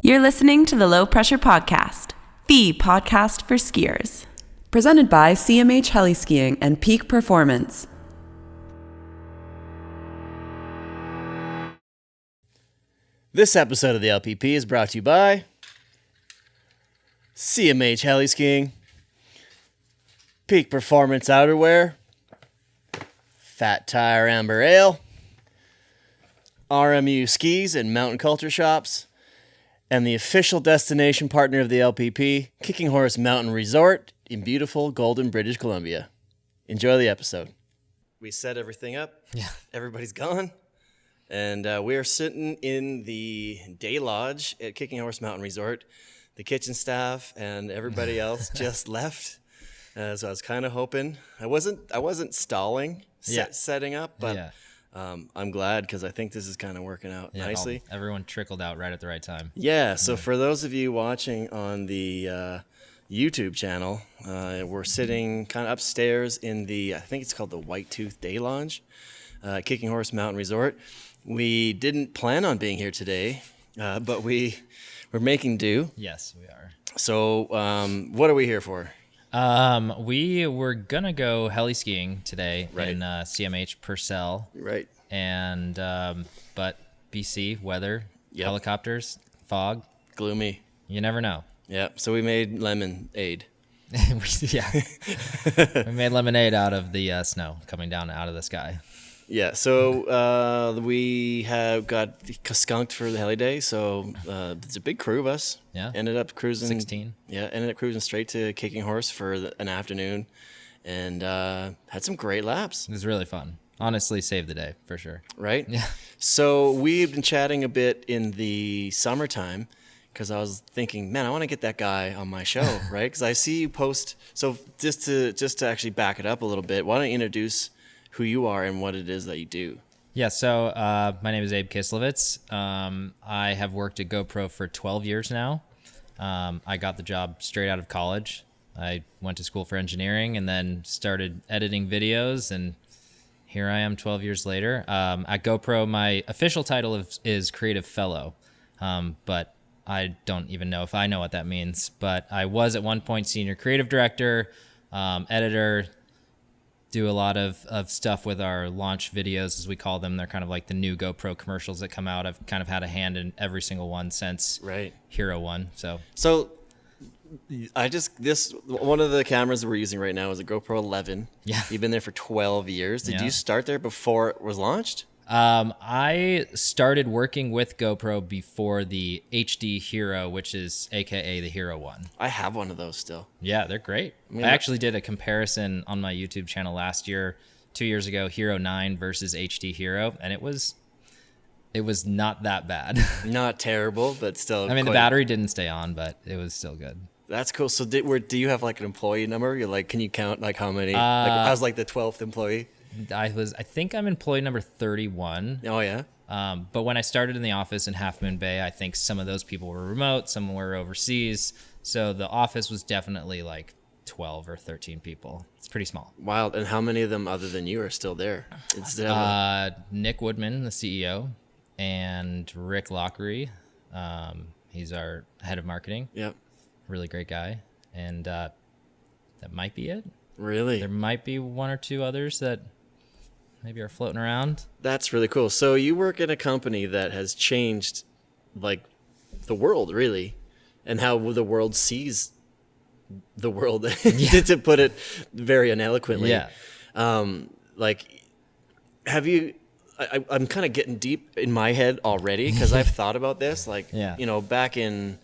You're listening to the Low Pressure Podcast, the podcast for skiers. Presented by CMH Heli Skiing and Peak Performance. This episode of the LPP is brought to you by CMH Heli Skiing, Peak Performance Outerwear, Fat Tire Amber Ale, RMU Skis and Mountain Culture Shops, and the official destination partner of the LPP, Kicking Horse Mountain Resort in beautiful Golden, British Columbia. Enjoy the episode. We set everything up. Yeah. Everybody's gone. And we are sitting in the day lodge at Kicking Horse Mountain Resort. The kitchen staff and everybody else just left. So I was kind of hoping. I wasn't stalling setting up, but I'm glad because I think this is kind of working out nicely. Everyone trickled out right at the right time. Yeah, so for those of you watching on the YouTube channel, we're sitting kind of upstairs in the, I think it's called the White Tooth Day Lounge, Kicking Horse Mountain Resort. We didn't plan on being here today, but we're making do. Yes, we are. So what are we here for? We were gonna go heli skiing today in CMH Purcell. Right. And but BC weather, helicopters, fog, gloomy. You never know. Yeah. So we made lemonade. We made lemonade out of the snow coming down out of the sky. Yeah, so we have got skunked for the heli day, so it's a big crew of us. Yeah. Ended up cruising. 16. Yeah, ended up cruising straight to Kicking Horse for an afternoon, and had some great laps. It was really fun. Honestly, saved the day for sure. Right? Yeah. So we've been chatting a bit in the summertime, because I was thinking, man, I want to get that guy on my show, right? Because I see you post. So just to actually back it up a little bit, why don't you introduce who you are and what it is that you do? Yeah, so my name is Abe Kislevitz. I have worked at GoPro for 12 years now. I got the job straight out of college. I went to school for engineering and then started editing videos, and here I am 12 years later. At GoPro, my official title is Creative Fellow, but I don't even know if I know what that means. But I was at one point Senior Creative Director, editor, do a lot of stuff with our launch videos, as we call them. They're kind of like the new GoPro commercials that come out. I've kind of had a hand in every single one since Hero 1. So one of the cameras we're using right now is a GoPro 11. Yeah. You've been there for 12 years. Did you start there before it was launched? I started working with GoPro before the HD Hero, which is AKA the Hero 1. I have one of those still. Yeah, they're great. I actually did a comparison on my YouTube channel last year, 2 years ago, Hero 9 versus HD Hero, and it was not that bad. Not terrible, but still. I mean, the battery didn't stay on, but it was still good. That's cool. So do you have like an employee number? You're like, can you count like how many? I was like the 12th employee. I think I'm employee number 31. Oh yeah. But when I started in the office in Half Moon Bay, I think some of those people were remote, some were overseas. So the office was definitely like 12 or 13 people. It's pretty small. Wild. And how many of them other than you are still there? Nick Woodman, the CEO, and Rick Lockery. He's our head of marketing. Yep. Really great guy. And that might be it. Really? There might be one or two others that maybe are floating around. That's really cool. So you work in a company that has changed like the world, really, and how the world sees the world, to put it very uneloquently. Yeah. I'm kind of getting deep in my head already because I've thought about this. Like, back in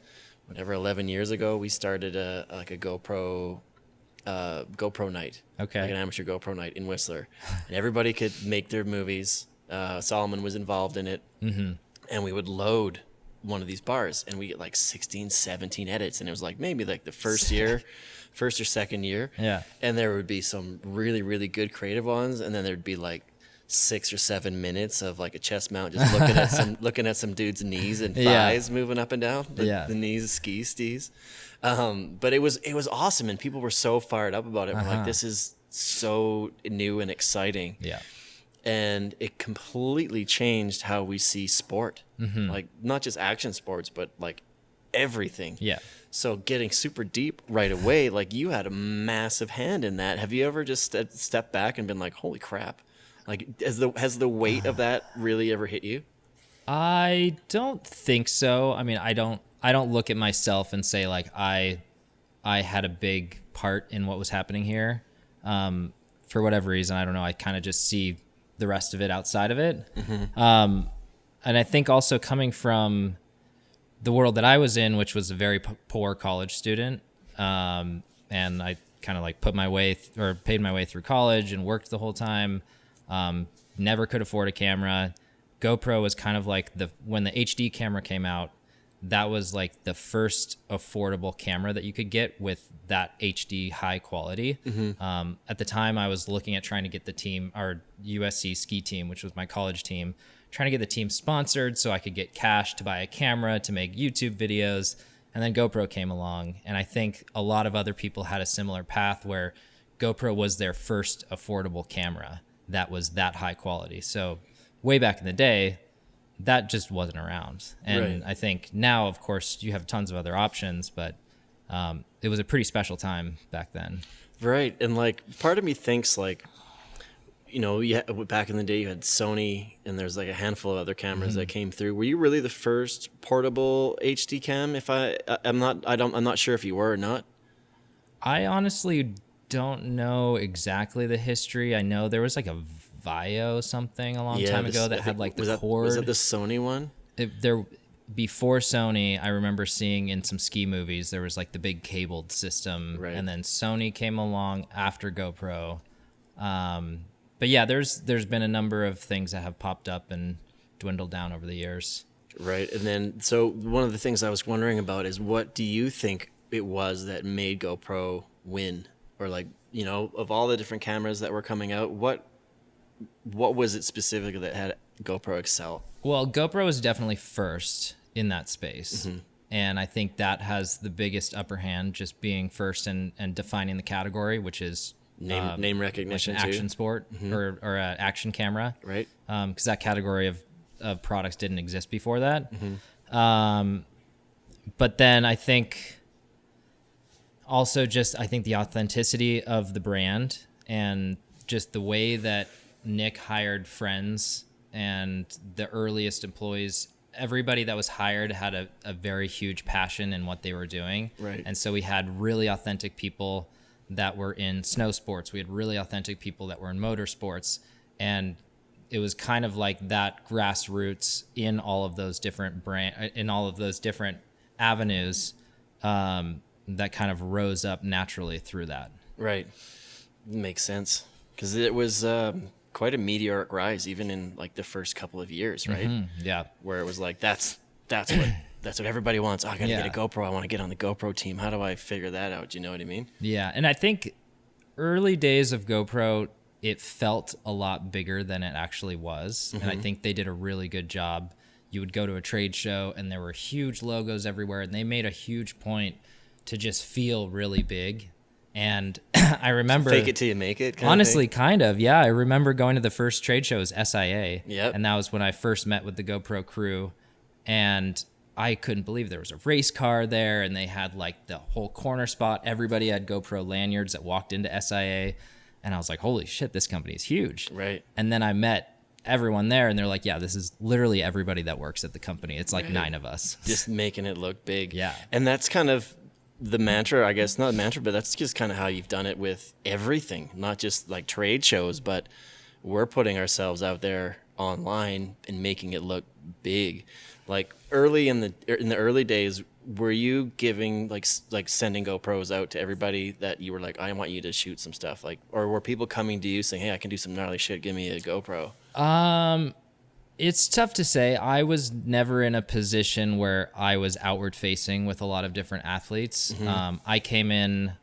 11 years ago, we started a GoPro night. Okay. Like an amateur GoPro night in Whistler. And everybody could make their movies. Solomon was involved in it. Mm-hmm. And we would load one of these bars and we get like 16, 17 edits. And it was like maybe like the first or second year. Yeah. And there would be some really, really good creative ones. And then there'd be like 6 or 7 minutes of like a chest mount just looking at some dude's knees and thighs moving up and down. The knees, stees. But it was awesome, and people were so fired up about it. We're like, this is so new and exciting. Yeah. And it completely changed how we see sport. Mm-hmm. Like not just action sports, but like everything. Yeah. So getting super deep right away, like you had a massive hand in that. Have you ever just stepped back and been like, holy crap? Like, has the weight of that really ever hit you? I don't think so. I mean, I don't look at myself and say like I had a big part in what was happening here. For whatever reason, I don't know. I kind of just see the rest of it outside of it. And I think also coming from the world that I was in, which was a very poor college student, and I kind of like paid my way through college and worked the whole time. Never could afford a camera. GoPro was kind of like when the HD camera came out, that was like the first affordable camera that you could get with that HD high quality. At the time, I was looking at trying to get the team, our USC ski team, which was my college team, trying to get the team sponsored so I could get cash to buy a camera to make YouTube videos. And then GoPro came along. And I think a lot of other people had a similar path where GoPro was their first affordable camera that was that high quality. So way back in the day, that just wasn't around. And Right. I think now, of course, you have tons of other options, but it was a pretty special time back then. Right. And like part of me thinks like, back in the day you had Sony and there's like a handful of other cameras that came through. Were you really the first portable HD cam? I'm not sure if you were or not. I honestly don't know exactly the history. I know there was like a Vio something a long time ago that had like the cord. Was it the Sony one? Before Sony, I remember seeing in some ski movies there was like the big cabled system, Right. and then Sony came along after GoPro. But yeah, there's been a number of things that have popped up and dwindled down over the years. Right. And then, so one of the things I was wondering about is what do you think it was that made GoPro win? Or like, of all the different cameras that were coming out, what was it specifically that had GoPro Excel? Well, GoPro was definitely first in that space. And I think that has the biggest upper hand, just being first and defining the category, which is Name recognition like an action too. sport or an action camera. Right. Because that category of products didn't exist before that. But then I think also I think the authenticity of the brand and just the way that Nick hired friends and the earliest employees, everybody that was hired had a very huge passion in what they were doing. Right. And so we had really authentic people that were in snow sports. We had really authentic people that were in motorsports. And it was kind of like that grassroots in all of those different avenues that kind of rose up naturally through that. Right. Makes sense. Because it was quite a meteoric rise, even in like the first couple of years, right? Yeah. Where it was like, that's what everybody wants. Oh, I got to get a GoPro. I want to get on the GoPro team. How do I figure that out? Do you know what I mean? Yeah. And I think early days of GoPro, it felt a lot bigger than it actually was. And I think they did a really good job. You would go to a trade show and there were huge logos everywhere, and they made a huge point to just feel really big. And I remember Fake it till you make it. Honestly, kind of. Yeah. I remember going to the first trade show as SIA. Yep. And that was when I first met with the GoPro crew. And I couldn't believe there was a race car there, and they had like the whole corner spot. Everybody had GoPro lanyards that walked into SIA. And I was like, holy shit, this company is huge. Right. And then I met everyone there, and they're like, yeah, this is literally everybody that works at the company. It's like 9 of us. Just making it look big. Yeah. And that's kind of the mantra, I guess, not a mantra, but that's just kind of how you've done it with everything, not just like trade shows, but we're putting ourselves out there online and making it look big. Like early in the early days, were you giving like sending GoPros out to everybody that you were like, I want you to shoot some stuff, like, or were people coming to you saying, hey, I can do some gnarly shit, give me a GoPro? It's tough to say. I was never in a position where I was outward facing with a lot of different athletes. I came in,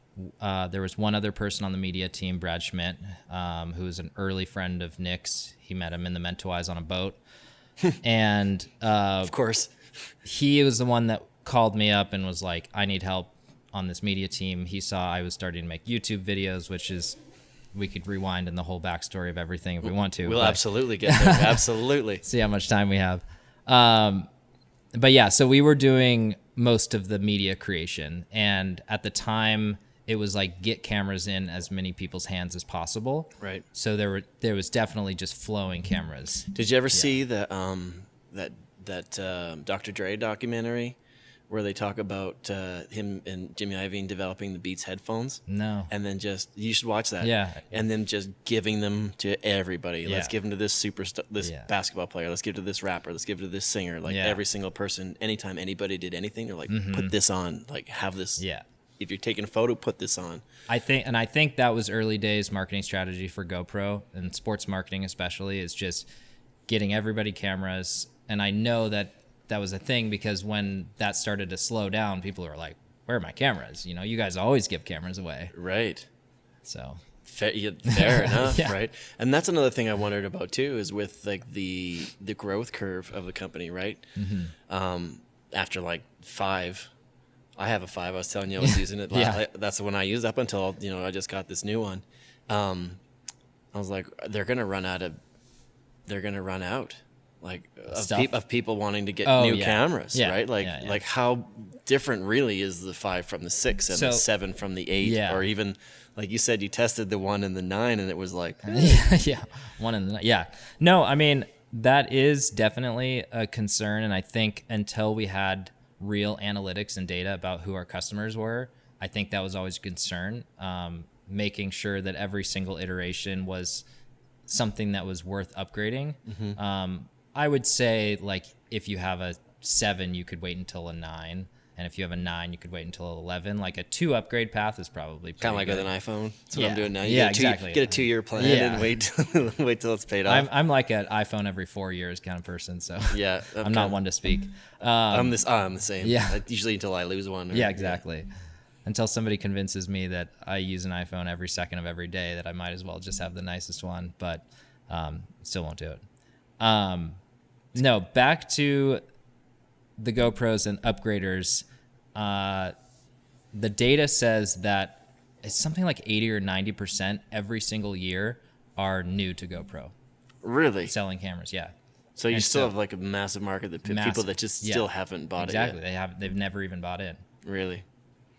there was one other person on the media team, Brad Schmidt, who was an early friend of Nick's. He met him in the Mentawais on a boat. And Of course. he was the one that called me up and was like, I need help on this media team. He saw I was starting to make YouTube videos, which is, we could rewind in the whole backstory of everything if we want to. We'll but absolutely get there. Absolutely. see how much time we have. But yeah, so we were doing most of the media creation. And at the time, it was like get cameras in as many people's hands as possible. Right. So there was definitely just flowing cameras. Did you ever see the Dr. Dre documentary where they talk about him and Jimmy Iovine developing the Beats headphones? No. And then you should watch that. Yeah. And then just giving them to everybody. Yeah. Let's give them to this this Yeah. basketball player. Let's give it to this rapper. Let's give it to this singer. Like every single person, anytime anybody did anything, they're like, put this on. Like have this. Yeah. If you're taking a photo, put this on. I think that was early days marketing strategy for GoPro and sports marketing especially, is just getting everybody cameras. And I know that was a thing because when that started to slow down, people were like, where are my cameras? You know, you guys always give cameras away. Right. So fair enough, Yeah. right? And that's another thing I wondered about too, is with like the growth curve of the company, right? After like 5, I have a 5. I was telling you I was using it. Yeah. That's the one I used up until I just got this new one. I was like, they're gonna run out like of people wanting to get new cameras, right? Like how different really is the 5 from the 6 and the 7 from the 8, or even like you said, you tested the 1 and the 9, and it was like, yeah, 1 and the 9. Yeah, no, I mean that is definitely a concern, and I think until we had real analytics and data about who our customers were, I think that was always a concern. Making sure that every single iteration was something that was worth upgrading. I would say like if you have a 7, you could wait until a 9. And if you have a 9, you could wait until 11. Like a 2 upgrade path is probably kind of like good. with an iPhone. That's what I'm doing now. Exactly. Get a 2-year plan and wait till it's paid off. I'm like an iPhone every 4 years kind of person, so yeah, I'm not one to speak. I'm the same. Yeah. Usually until I lose one. Yeah, exactly. Until somebody convinces me that I use an iPhone every second of every day, that I might as well just have the nicest one, but still won't do it. No, back to the GoPros and upgraders. The data says that it's something like 80 or 90% every single year are new to GoPro. Really? Selling cameras, yeah. So you still have like a massive market that people that just still haven't bought it yet. Exactly. They've never even bought in. Really?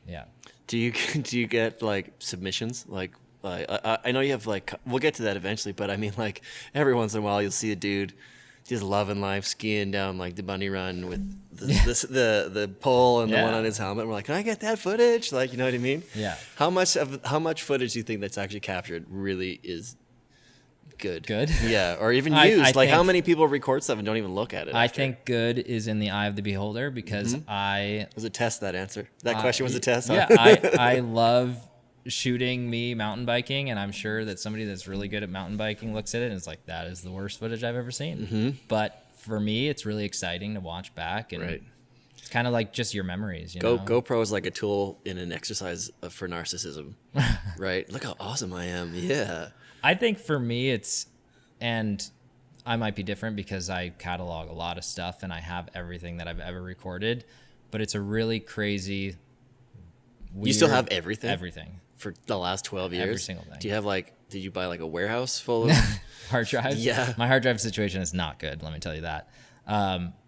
Yeah. Do you get like submissions? Like I know you have like, we'll get to that eventually, but I mean like every once in a while you'll see a dude just loving life, skiing down like the bunny run with the pole and the one on his helmet. We're like, can I get that footage? Like, you know what I mean? Yeah. How much footage do you think that's actually captured really is good? Good? Yeah, or even I used. Like, think, how many people record stuff and don't even look at it? I think good is in the eye of the beholder because It was a test, that answer. That question was a test. Yeah, I love shooting me mountain biking, and I'm sure that somebody that's really good at mountain biking looks at it and it's like, that is the worst footage I've ever seen. But for me, it's really exciting to watch back, and it's kind of like just your memories. You know? GoPro is like a tool in an exercise for narcissism, right? Look how awesome I am. Yeah. I think for me, and I might be different because I catalog a lot of stuff and I have everything that I've ever recorded, but it's a really crazy, weird, you still have everything? Everything. For the last 12 years? Every single thing. Do you have did you buy like a warehouse full of hard drives? Yeah. My hard drive situation is not good, let me tell you that.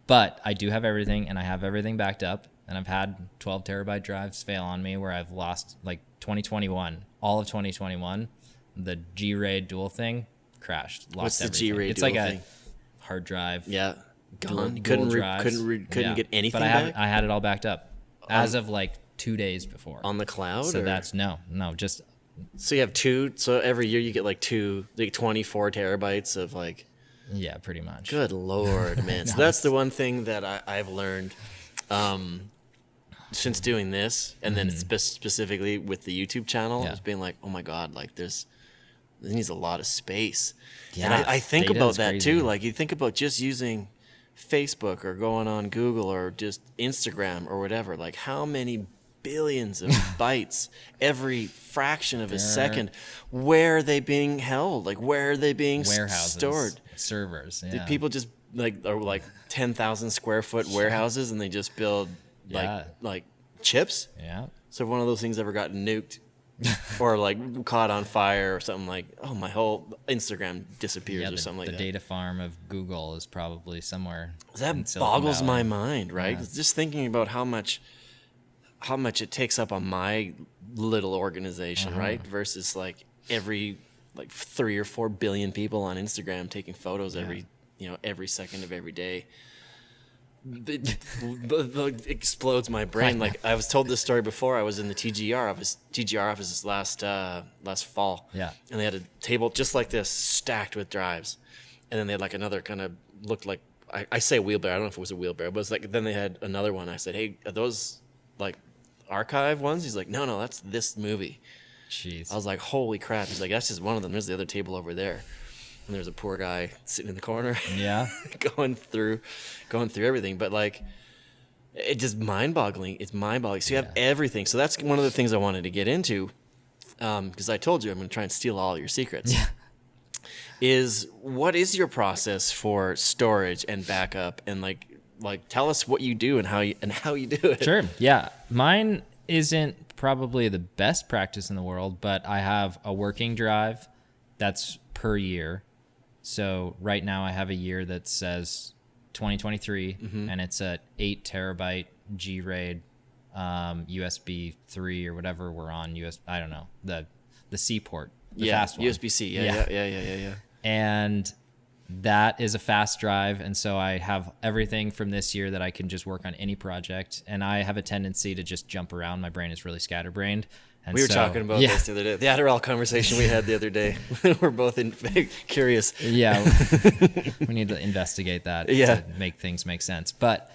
But I do have everything, and I have everything backed up, and I've had 12 terabyte drives fail on me where I've lost like 2021, all of 2021, the G-RAID dual thing crashed. Lost What's the everything. G-RAID It's dual like thing? a hard drive. Yeah. Gone. Dual drives. Couldn't get anything but back? I had it all backed up as of like 2 days before. On the cloud? So or? that's no, just... So you have 2, so every year you get like 24 terabytes of like... Yeah, pretty much. Good Lord, man. So that's the one thing that I've learned since doing this, and then specifically with the YouTube channel, is being like, oh my God, like this needs a lot of space. Yeah, and I think data about is that crazy. too. Like you think about just using Facebook or going on Google or just Instagram or whatever, like how many billions of bytes every fraction of a second, where are they being held? Like where are they being stored? Servers. Yeah. Did people just are like 10,000 square foot warehouses and they just build like chips? Yeah. So if one of those things ever got nuked, or like caught on fire or something, like, oh, my whole Instagram disappears or something like that. The data farm of Google is probably somewhere. That boggles my mind, right? Yeah. Just thinking about how much it takes up on my little organization, right? Versus like every 3 or 4 billion people on Instagram taking photos every second of every day. It explodes my brain. Like, I was told this story before. I was in the TGR office last fall. Yeah. And they had a table just like this, stacked with drives. And then they had like another kind of looked like, I say wheelbarrow. I don't know if it was a wheelbarrow, but it's like, then they had another one. I said, hey, are those like archive ones? He's like, no, that's this movie. Jeez. I was like, holy crap. He's like, that's just one of them. There's the other table over there. And there's a poor guy sitting in the corner. Yeah. going through everything. But like, it's just mind-boggling. It's mind-boggling. So you have everything. So that's one of the things I wanted to get into, because I told you I'm going to try and steal all your secrets. Yeah. Is what is your process for storage and backup, and like tell us what you do and how you do it. Sure. Yeah. Mine isn't probably the best practice in the world, but I have a working drive that's per year. So right now I have a year that says 2023, and it's a 8 terabyte G-RAID USB 3 or whatever we're on. I don't know, the C port, the fast one. USB-C. Yeah. And that is a fast drive, and so I have everything from this year that I can just work on any project. And I have a tendency to just jump around. My brain is really scatterbrained. And we were talking about this the other day. The Adderall conversation we had the other day. We're both curious. Yeah, we need to investigate that to make things make sense. But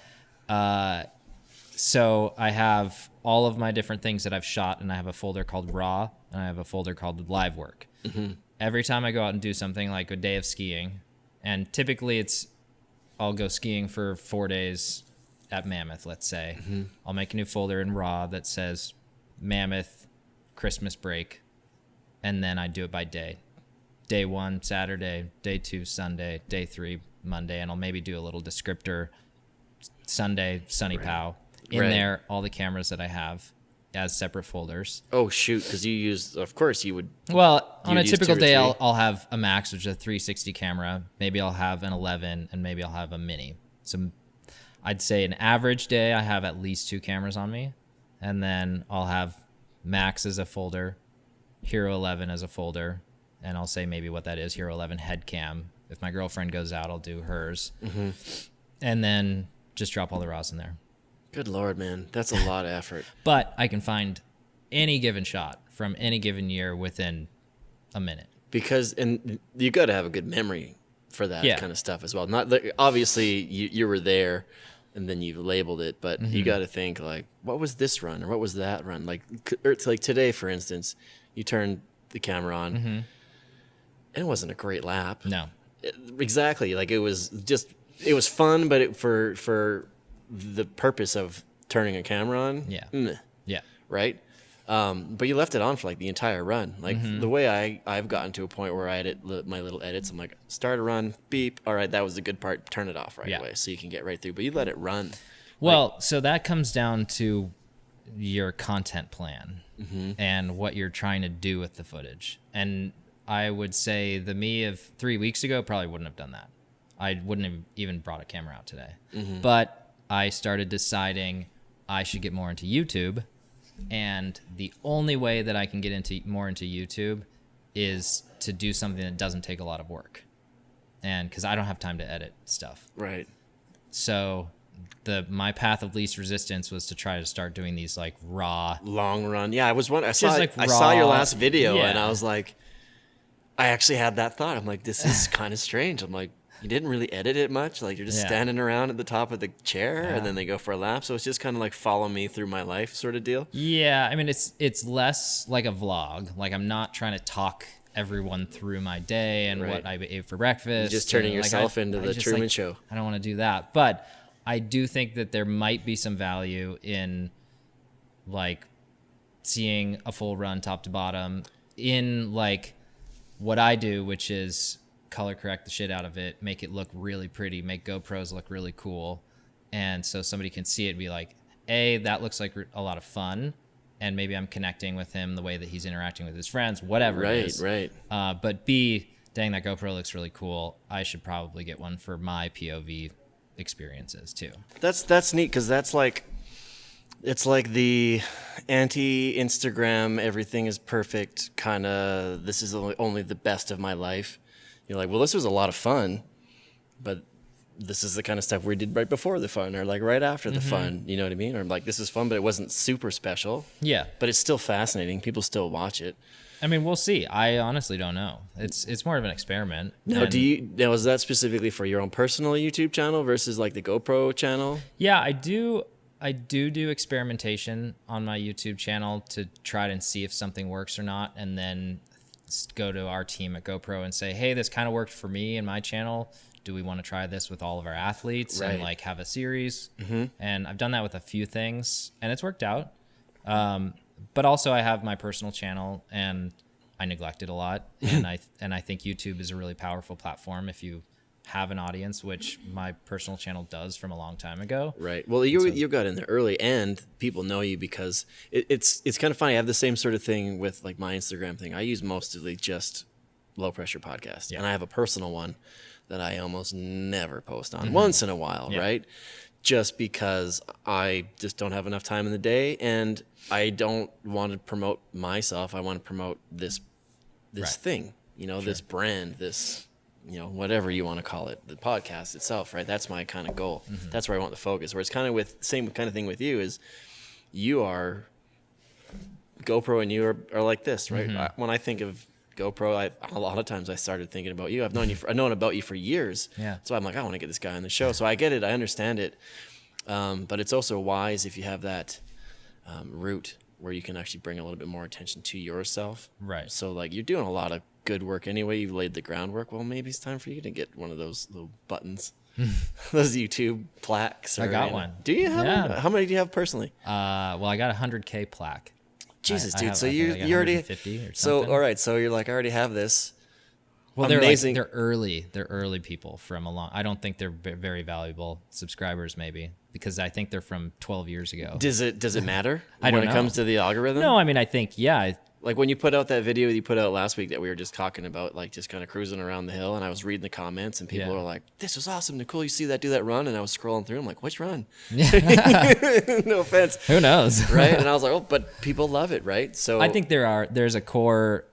so I have all of my different things that I've shot, and I have a folder called Raw, and I have a folder called Live Work. Every time I go out and do something like a day of skiing, and typically I'll go skiing for 4 days at Mammoth, let's say. I'll make a new folder in Raw that says Mammoth Christmas break, and then I do it by day. Day 1, Saturday. Day 2, Sunday. Day 3, Monday. And I'll maybe do a little descriptor Sunday, Sunny Pow. In there, all the cameras that I have as separate folders. Oh, shoot, because of course you would. Well, on a typical day, I'll have a Max, which is a 360 camera. Maybe I'll have an 11, and maybe I'll have a Mini. So I'd say an average day, I have at least 2 cameras on me. And then I'll have Max as a folder, Hero 11 as a folder, and I'll say maybe what that is, Hero 11 head cam. If my girlfriend goes out, I'll do hers. And then just drop all the RAWs in there. Good Lord, man. That's a lot of effort. But I can find any given shot from any given year within a minute. And you got to have a good memory for that kind of stuff as well. Not obviously you were there and then you've labeled it, but you got to think like, what was this run or what was that run? Like, it's like today, for instance, you turned the camera on and it wasn't a great lap. No. Exactly. Like it was fun, but for the purpose of turning a camera on. Yeah. Right. But you left it on for like the entire run. Like the way I've gotten to a point where I edit my little edits, I'm like, start a run, beep. All right, that was the good part. Turn it off right away so you can get right through. But you let it run. Well, so that comes down to your content plan and what you're trying to do with the footage. And I would say the me of 3 weeks ago probably wouldn't have done that. I wouldn't have even brought a camera out today. But I started deciding I should get more into YouTube. And the only way that I can get more into YouTube is to do something that doesn't take a lot of work. And because I don't have time to edit stuff. Right. So my path of least resistance was to try to start doing these like raw long run. Yeah, I saw your last video and I was like, I actually had that thought. I'm like, this is kind of strange. I'm like, you didn't really edit it much. Like you're just standing around at the top of the chair and then they go for a lap. So it's just kind of like follow me through my life sort of deal. Yeah. I mean, it's less like a vlog. Like I'm not trying to talk everyone through my day and what I ate for breakfast. You're just turning yourself into the Truman Show. I don't want to do that. But I do think that there might be some value in like seeing a full run top to bottom in like what I do, which is color correct the shit out of it, make it look really pretty, make GoPros look really cool. And so somebody can see it and be like, A, that looks like a lot of fun. and maybe I'm connecting with him the way that he's interacting with his friends, whatever it is. Right. But B, dang, that GoPro looks really cool. I should probably get one for my POV experiences too. That's neat, because that's like, it's like the anti-Instagram, everything is perfect kind of, this is only the best of my life. You're like, well, this was a lot of fun, but this is the kind of stuff we did right before the fun, or like right after the fun, you know what I mean? Or like, this is fun, but it wasn't super special. Yeah. But it's still fascinating. People still watch it. I mean, we'll see. I honestly don't know. It's more of an experiment. Now, And is that specifically for your own personal YouTube channel versus like the GoPro channel? yeah, I do experimentation on my YouTube channel to try and see if something works or not, and then go to our team at GoPro and say, hey, this kind of worked for me and my channel. Do we want to try this with all of our athletes and like have a series? And I've done that with a few things, and it's worked out. But also I have my personal channel, and I neglect it a lot. And I think YouTube is a really powerful platform if you have an audience, which my personal channel does from a long time ago. Right. Well, you got in there early, and people know you because it's kind of funny. I have the same sort of thing with like my Instagram thing. I use mostly just Low Pressure Podcast, and I have a personal one that I almost never post on, once in a while, right? Just because I just don't have enough time in the day, and I don't want to promote myself. I want to promote this thing, this brand, this, whatever you want to call it, the podcast itself, right? That's my kind of goal. That's where I want the focus. Where it's kind of same kind of thing with you is you are GoPro, and you are like this, right? When I think of GoPro, a lot of times I started thinking about you. I've known about you for years. Yeah. So I'm like, I want to get this guy on the show. So I get it. I understand it. But it's also wise if you have that route where you can actually bring a little bit more attention to yourself. Right. So like, you're doing a lot of good work anyway. You've laid the groundwork. Well, maybe it's time for you to get one of those little buttons, those YouTube plaques. I got one. Do you have Yeah. one? How many do you have personally? Well, I got a 100K plaque. Jesus, I dude. have, So I think, like you already 150 or so something. all right. So you're like, I already have this. Well, Amazing. they're early. They're early people from a long. I don't think they're very valuable subscribers, maybe, because I think they're from 12 years ago. Does it matter I don't when it know. comes to the algorithm? No, I mean, I think Like when you put out that video that you put out last week that we were just talking about, like just kind of cruising around the hill, and I was reading the comments, and people Yeah. were like, "This was awesome, Nicole. You see that? Do that run?" And I was scrolling through. I'm like, "Which run?" No offense, Who knows? right? And I was like, "Oh, but people love it, right?" So I think there's a core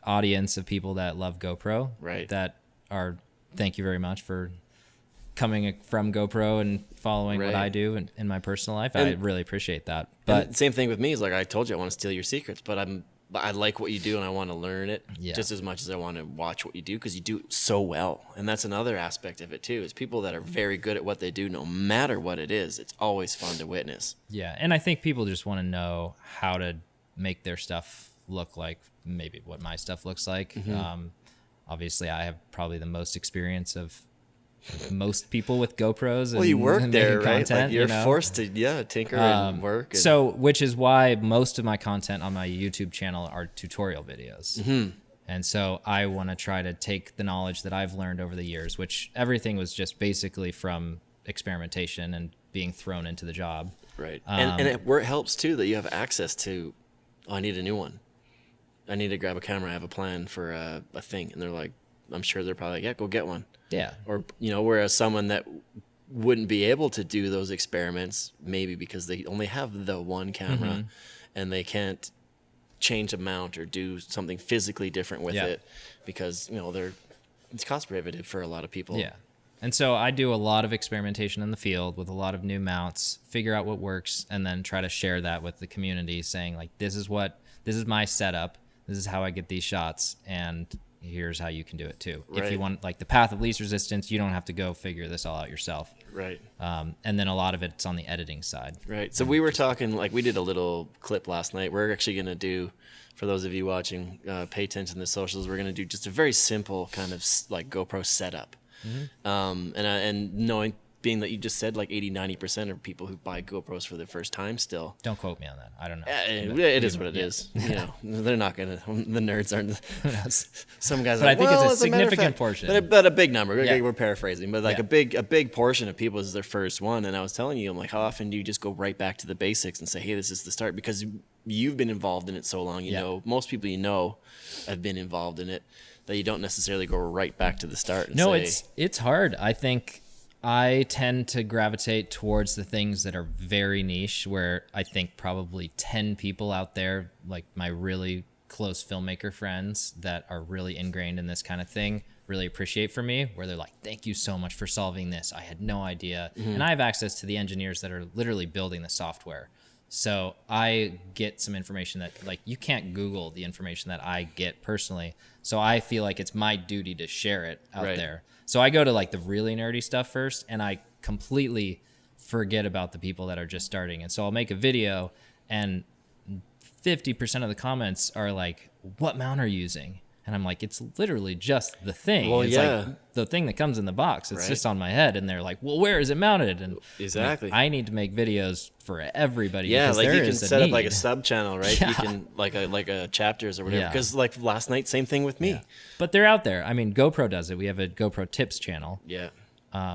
audience of people that love GoPro, Right. That are thank you very much for coming from GoPro and following what Right. I do in my personal life. I And- really appreciate that. But But same thing with me is like I told you I want to steal your secrets, but I like what you do and I want to learn it Yeah. just as much as I want to watch what you do because you do it so well. And that's another aspect of it too, is people that are very good at what they do, no matter what it is, it's always fun to witness. yeah, and I think people just want to know how to make their stuff look like maybe what my stuff looks like. Obviously, I have probably the most experience of most people with GoPros. Well, you and- work and there, making right? content, Like you're you know? forced to, tinker and work. And, So, which is why most of my content on my YouTube channel are tutorial videos. And so I want to try to take the knowledge that I've learned over the years, which everything was just basically from experimentation and being thrown into the job. right. And it helps too that you have access to, I need a new one. I need to grab a camera. I have a plan for a thing. And they're like, I'm sure they're probably like, yeah, go get one. Yeah. Or, whereas someone that wouldn't be able to do those experiments, maybe because they only have the one camera and they can't change a mount or do something physically different with Yeah. it because, it's cost prohibitive for a lot of people. Yeah. And so I do a lot of experimentation in the field with a lot of new mounts, figure out what works, and then try to share that with the community saying like, this is my setup. This is how I get these shots. And here's how you can do it too. If Right. you want like the path of least resistance, you don't have to go figure this all out yourself. Right. And then a lot of it's on the editing side. Right. So we were talking, like we did a little clip last night. We're actually going to do, for those of you watching, pay attention to the socials, we're going to do just a very simple kind of like GoPro setup. And knowing, being that you just said like 80-90% of people who buy GoPros for the first time still. Don't quote me on that. I don't know. It is what it is. They're not going to, the nerds aren't. Some guys But are I like, think it's well, a as matter of significant fact- portion. But a big number. Yeah. We're paraphrasing, but like Yeah. a big portion of people is their first one. And I was telling you, I'm like, how often do you just go right back to the basics and say, hey, this is the start? Because you've been involved in it so long, you know, most people have been involved in it, that you don't necessarily go right back to the start and say, it's hard. I think I tend to gravitate towards the things that are very niche, where I think probably 10 people out there, like my really close filmmaker friends that are really ingrained in this kind of thing, really appreciate for me, where they're like, thank you so much for solving this. I had no idea. And I have access to the engineers that are literally building the software. So I get some information that, like, you can't Google the information that I get personally. So I feel like it's my duty to share it out there. So I go to like the really nerdy stuff first, and I completely forget about the people that are just starting. And so I'll make a video, and 50% of the comments are like, what mount are you using? And I'm like, it's literally just the thing. Well, it's like the thing that comes in the box. It's just on my head. And they're like, well, where is it mounted? And exactly. I need to make videos for everybody. Yeah, like you can set up like a sub channel, right? Yeah. You can like a chapters or whatever. Because like last night, same thing with me. Yeah. But they're out there. I mean, GoPro does it. We have a GoPro tips channel. Yeah.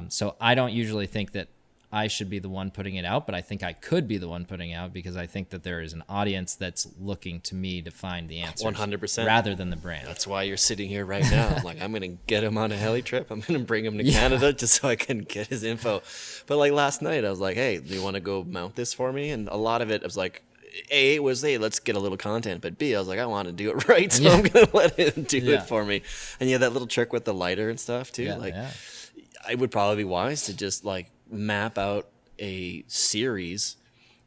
So I don't usually think that I should be the one putting it out, but I think I could be the one putting it out, because I think that there is an audience that's looking to me to find the answers 100%. rather than the brand. That's why you're sitting here right now. I'm like, I'm going to get him on a heli trip. I'm going to bring him to Canada just so I can get his info. But like last night, I was like, hey, do you want to go mount this for me? And a lot of it, I was like, A, was, hey, let's get a little content. But B, I was like, I want to do it right, so I'm going to let him do it for me. And yeah, that little trick with the lighter and stuff too. I would probably be wise to just like map out a series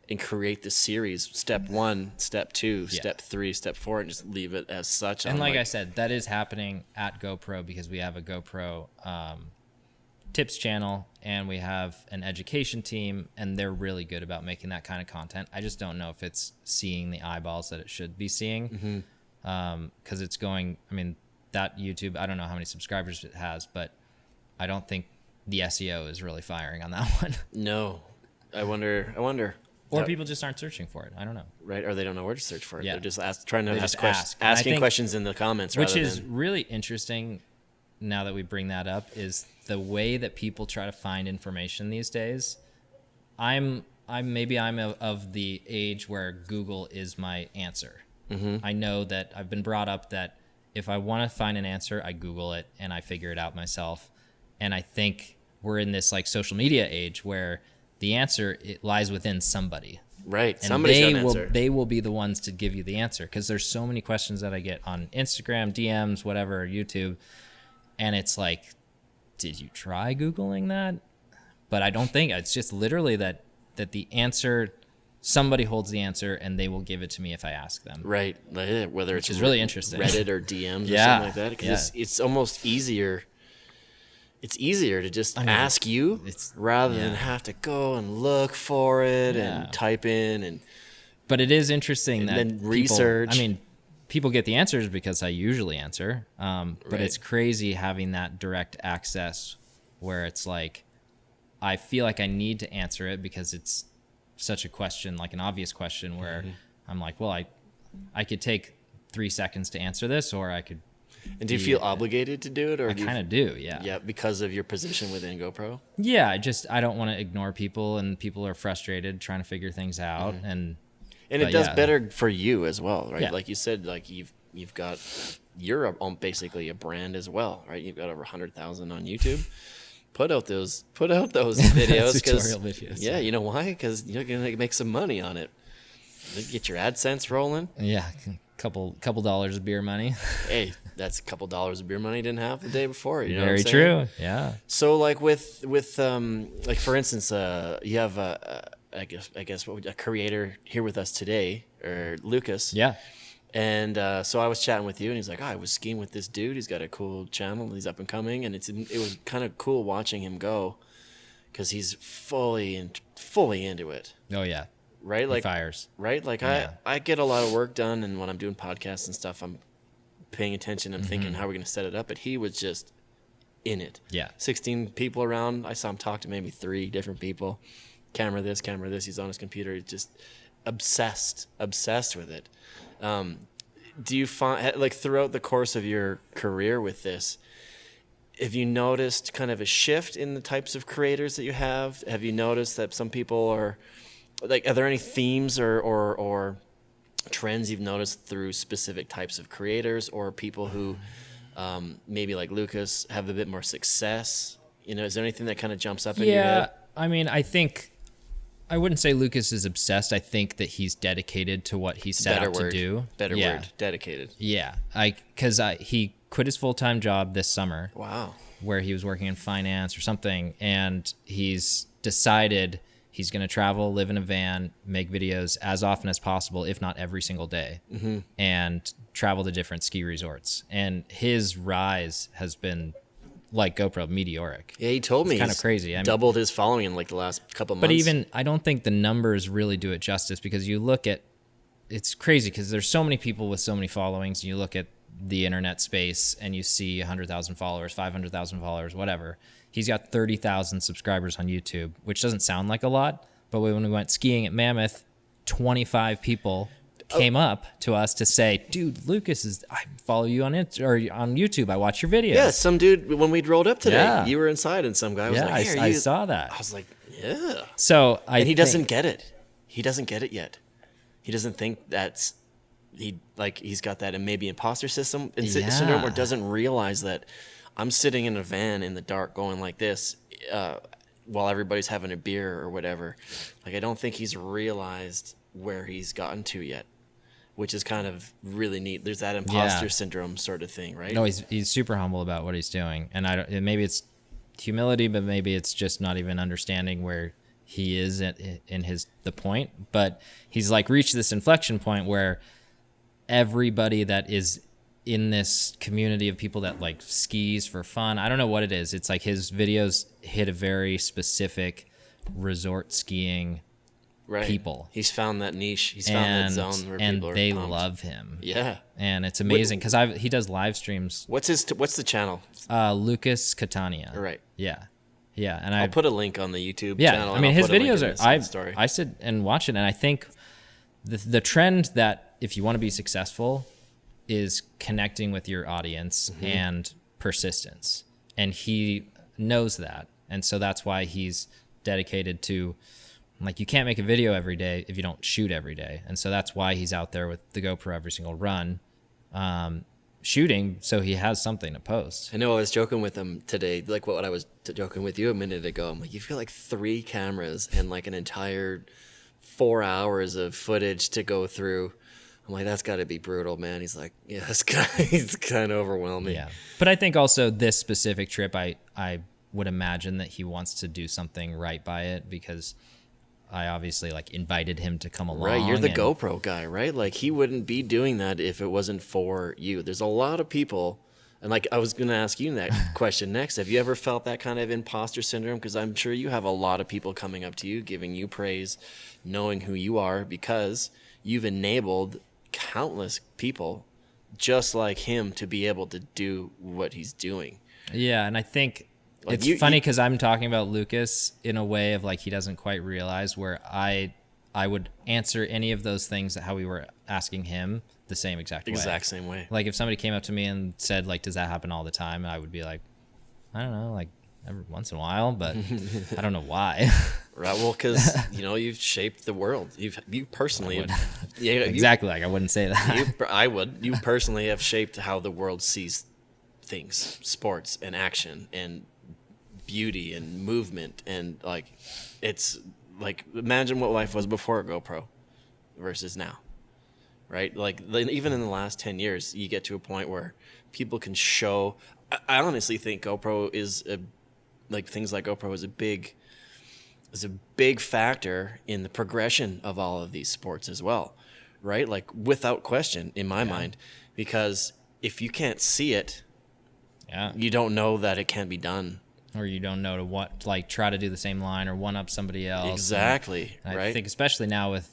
and create the series, step 1, step 2, step 3, step 4, and just leave it as such. And like I said, that is happening at GoPro, because we have a GoPro tips channel, and we have an education team, and they're really good about making that kind of content. I just don't know if it's seeing the eyeballs that it should be seeing, because it's going, I mean, that YouTube, I don't know how many subscribers it has, but I don't think the SEO is really firing on that one. No, I wonder. Or people just aren't searching for it. I don't know. Right, or they don't know where to search for it. Yeah. They're just trying to ask questions, And I asking think, questions in the comments. Which rather is than, really interesting now that we bring that up, is the way that people try to find information these days. I'm of the age where Google is my answer. I know that I've been brought up that if I want to find an answer, I Google it and I figure it out myself. And I think we're in this like social media age where the answer, it lies within somebody. Right. And Somebody's got an answer. They will be the ones to give you the answer, because there's so many questions that I get on Instagram, DMs, whatever, YouTube. And it's like, did you try Googling that? But I don't think, it's just literally that the answer, somebody holds the answer and they will give it to me if I ask them. Right. Whether Which is really interesting. Reddit or DMs or something like that. Because it's almost easier. It's easier to just ask you rather than have to go and look for it and type in. But it is interesting that then research. People get the answers because I usually answer. But it's crazy having that direct access where it's like, I feel like I need to answer it because it's such a question, like an obvious question where I'm like, well, I could take 3 seconds to answer this, or I could. And do you feel obligated to do it? Or I kind of do, yeah. Yeah, because of your position within GoPro? Yeah, I don't want to ignore people, and people are frustrated trying to figure things out. And it does better for you as well, right? Yeah. Like you said, like you've got, you're basically a brand as well, right? You've got over 100,000 on YouTube. Put out those videos. Tutorial videos. Yeah, you know why? Because you're going to make some money on it. Get your AdSense rolling. Yeah, couple dollars of beer money. Hey, that's a couple dollars of beer money you didn't have the day before. You know Very what I'm saying? true. Yeah. So like with like for instance, you have I guess a creator here with us today, or Lucas. Yeah. And so I was chatting with you, and he's like, I was skiing with this dude. He's got a cool channel. He's up and coming, and it was kind of cool watching him go, because he's fully into it. Oh yeah. Right, like fires. Right, like I get a lot of work done, and when I'm doing podcasts and stuff, I'm paying attention. I'm thinking, how are we going to set it up? But he was just in it. Yeah. 16 people around. I saw him talk to maybe 3 different people. Camera this. He's on his computer. He's just obsessed with it. Do you find, like, throughout the course of your career with this, have you noticed kind of a shift in the types of creators that you have? Have you noticed that some people are, like, are there any themes or trends you've noticed through specific types of creators or people who maybe like Lucas have a bit more success? You know, is there anything that kind of jumps up in your head? I mean, I wouldn't say Lucas is obsessed. I think that he's dedicated to what he set out to do. Better word, dedicated. Yeah, because he quit his full-time job this summer. Wow. Where he was working in finance or something, and he's decided he's going to travel, live in a van, make videos as often as possible, if not every single day, and travel to different ski resorts. And his rise has been, like GoPro, meteoric. Yeah, he told me it's kind of crazy. I mean, doubled his following in like the last couple months. But even, I don't think the numbers really do it justice, because you look at, it's crazy because there's so many people with so many followings, and you look at the internet space and you see 100,000 followers, 500,000 followers, whatever. He's got 30,000 subscribers on YouTube, which doesn't sound like a lot, but when we went skiing at Mammoth, 25 people came up to us to say, dude, Lucas I follow you on YouTube. I watch your videos. Yeah, some dude, when we rolled up today, you were inside and some guy was like, hey, I saw that. I was like, yeah. So and he doesn't get it. He doesn't get it yet. He doesn't think he's got that and maybe imposter syndrome or doesn't realize that I'm sitting in a van in the dark going like this while everybody's having a beer or whatever. Like, I don't think he's realized where he's gotten to yet, which is kind of really neat. There's that imposter syndrome sort of thing, right? No, he's super humble about what he's doing, and maybe it's humility, but maybe it's just not even understanding where he is in the point. But he's like reached this inflection point where everybody that is in this community of people that like skis for fun, I don't know what it is. It's like his videos hit a very specific resort skiing people. He's found that niche. He's found that zone where people are pumped. And they love him. Yeah. And it's amazing because he does live streams. What's the channel? Lucas Catania. Right. Yeah. Yeah. And I'll put a link on the YouTube channel. I mean, his videos are, I sit and watch it, and I think the trend that if you want to be successful is connecting with your audience and persistence. And he knows that. And so that's why he's dedicated to, like, you can't make a video every day if you don't shoot every day. And so that's why he's out there with the GoPro every single run, shooting, so he has something to post. I know, I was joking with him today, like what I was joking with you a minute ago. I'm like, you've got like 3 cameras and like an entire 4 hours of footage to go through. I'm like, that's got to be brutal, man. He's like, yeah, it's kind of overwhelming. Yeah. But I think also this specific trip, I would imagine that he wants to do something right by it, because I obviously like invited him to come along. Right, you're the GoPro guy, right? Like, he wouldn't be doing that if it wasn't for you. There's a lot of people, and like I was going to ask you that question next. Have you ever felt that kind of imposter syndrome? Because I'm sure you have a lot of people coming up to you, giving you praise, knowing who you are, because you've enabled countless people just like him to be able to do what he's doing. Yeah, and I think like it's funny because I'm talking about Lucas in a way of like he doesn't quite realize where I would answer any of those things that how we were asking him the same exact same way. Like if somebody came up to me and said like, does that happen all the time? And I would be like, I don't know, like every once in a while, but I don't know why. Right. Well, because you've shaped the world. You personally, exactly. Like I wouldn't say that. I would. You personally have shaped how the world sees things, sports and action and beauty and movement, and like it's like imagine what life was before GoPro versus now, right? Like even in the last 10 years, you get to a point where people can show. I honestly think GoPro is things like GoPro is a big factor in the progression of all of these sports as well, right? Like without question in my mind, because if you can't see it, you don't know that it can be done. Or you don't know try to do the same line or one up somebody else. Exactly. And I think especially now with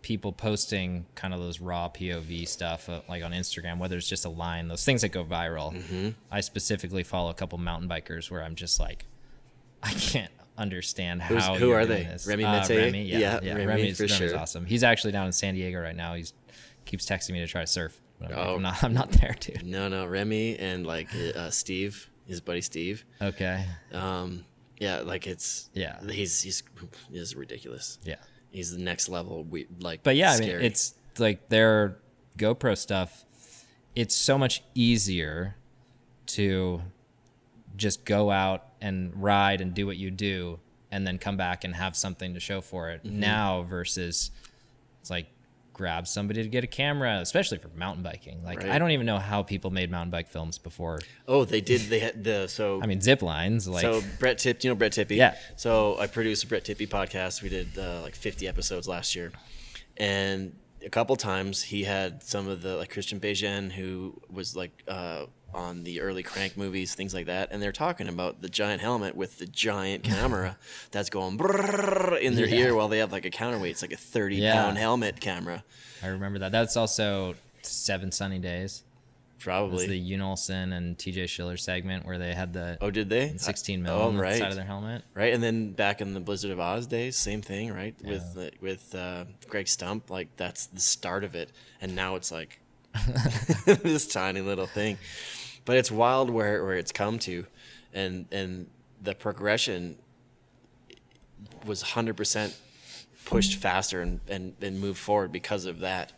people posting kind of those raw POV stuff like on Instagram, whether it's just a line, those things that go viral. I specifically follow a couple mountain bikers where I'm just like, I can't understand how who are they? This. Remy Mete? Remy, yeah. Remy's awesome. He's actually down in San Diego right now. He's keeps texting me to try to surf. But I'm not there, dude. No, Remy and like Steve, his buddy Steve. Okay. He's ridiculous. Yeah. He's the next level. But yeah, scary. I mean, it's like their GoPro stuff, it's so much easier to just go out and ride and do what you do and then come back and have something to show for it now versus it's like grab somebody to get a camera, especially for mountain biking. Like I don't even know how people made mountain bike films before. Oh, they did. They had I mean, zip lines. Like, so Brett Tippy, you know Brett Tippy? Yeah. So I produced a Brett Tippy podcast. We did like 50 episodes last year, and a couple times he had some of the like Christian Bejan, who was like on the early Crank movies, things like that, and they're talking about the giant helmet with the giant camera that's going brrrr in their ear while they have like a counterweight. It's like a 30-pound helmet camera. I remember that. That's also 7 Sunny Days. Probably. It was the Yoon Olsen and TJ Schiller segment where they had the did they 16 mil on the side of their helmet. Right, and then back in the Blizzard of Oz days, same thing, right? Yeah. With Greg Stump, like that's the start of it, and now it's like this tiny little thing. But it's wild where it's come to, and the progression was 100% pushed faster and moved forward because of that.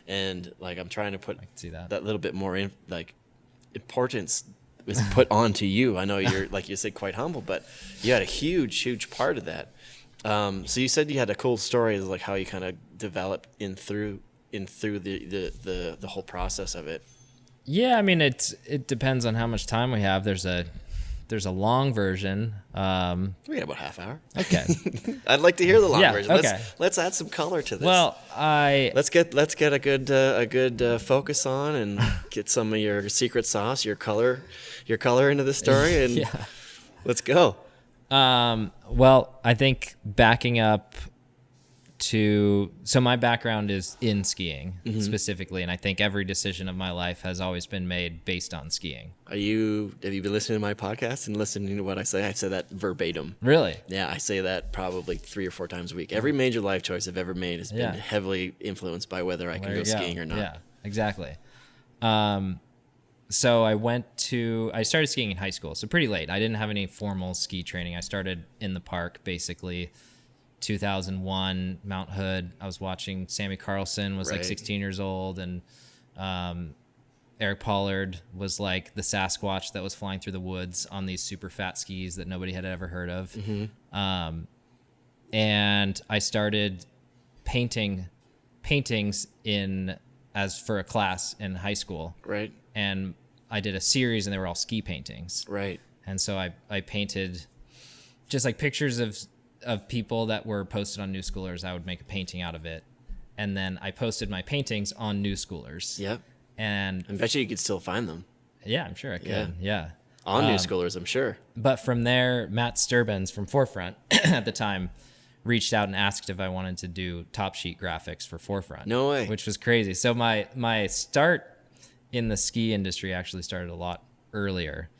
And like I'm trying to put that little bit more in, like importance is put onto you. I know you're like you said quite humble, but you had a huge part of that. So you said you had a cool story of like how you kind of developed in through the whole process of it. Yeah, I mean it depends on how much time we have. There's a long version. We got about half hour. Okay. I'd like to hear the long version. Okay. Let's add some color to this. Well, let's get a good focus on and get some of your secret sauce, your color into the story, and let's go. Well, I think backing up so my background is in skiing specifically, and I think every decision of my life has always been made based on skiing. Have you been listening to my podcast and listening to what I say? I say that verbatim. Really? Yeah, I say that probably 3 or 4 times a week. Every major life choice I've ever made has been heavily influenced by whether I can go skiing or not. Yeah, exactly. So I started skiing in high school, so pretty late. I didn't have any formal ski training. I started in the park basically 2001, Mount Hood. I was watching Sammy Carlson was like 16 years old, and Eric Pollard was like the Sasquatch that was flying through the woods on these super fat skis that nobody had ever heard of. And I started painting paintings as for a class in high school. Right. And I did a series, and they were all ski paintings. Right. And so I painted just like pictures of people that were posted on New Schoolers. I would make a painting out of it, and then I posted my paintings on New Schoolers. Yep. And I bet you could still find them. Yeah, I'm sure I could. Yeah. On New Schoolers, I'm sure. But from there, Matt Sturbins from Forefront at the time reached out and asked if I wanted to do top sheet graphics for Forefront. No way. Which was crazy. So my start in the ski industry actually started a lot earlier.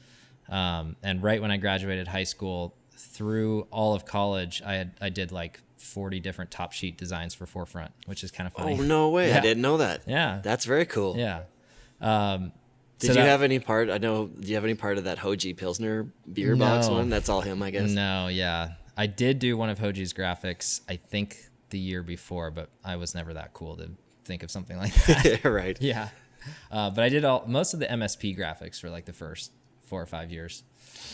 And right when I graduated high school, through all of college, I did like 40 different top sheet designs for Forefront, which is kind of funny. Oh, no way. Yeah. I didn't know that. Yeah. That's very cool. Yeah. Do you have any part of that Hoji Pilsner beer box one? That's all him, I guess. No, yeah. I did do one of Hoji's graphics, I think the year before, but I was never that cool to think of something like that. Right. Yeah. But I did most of the MSP graphics for like the first 4 or 5 years.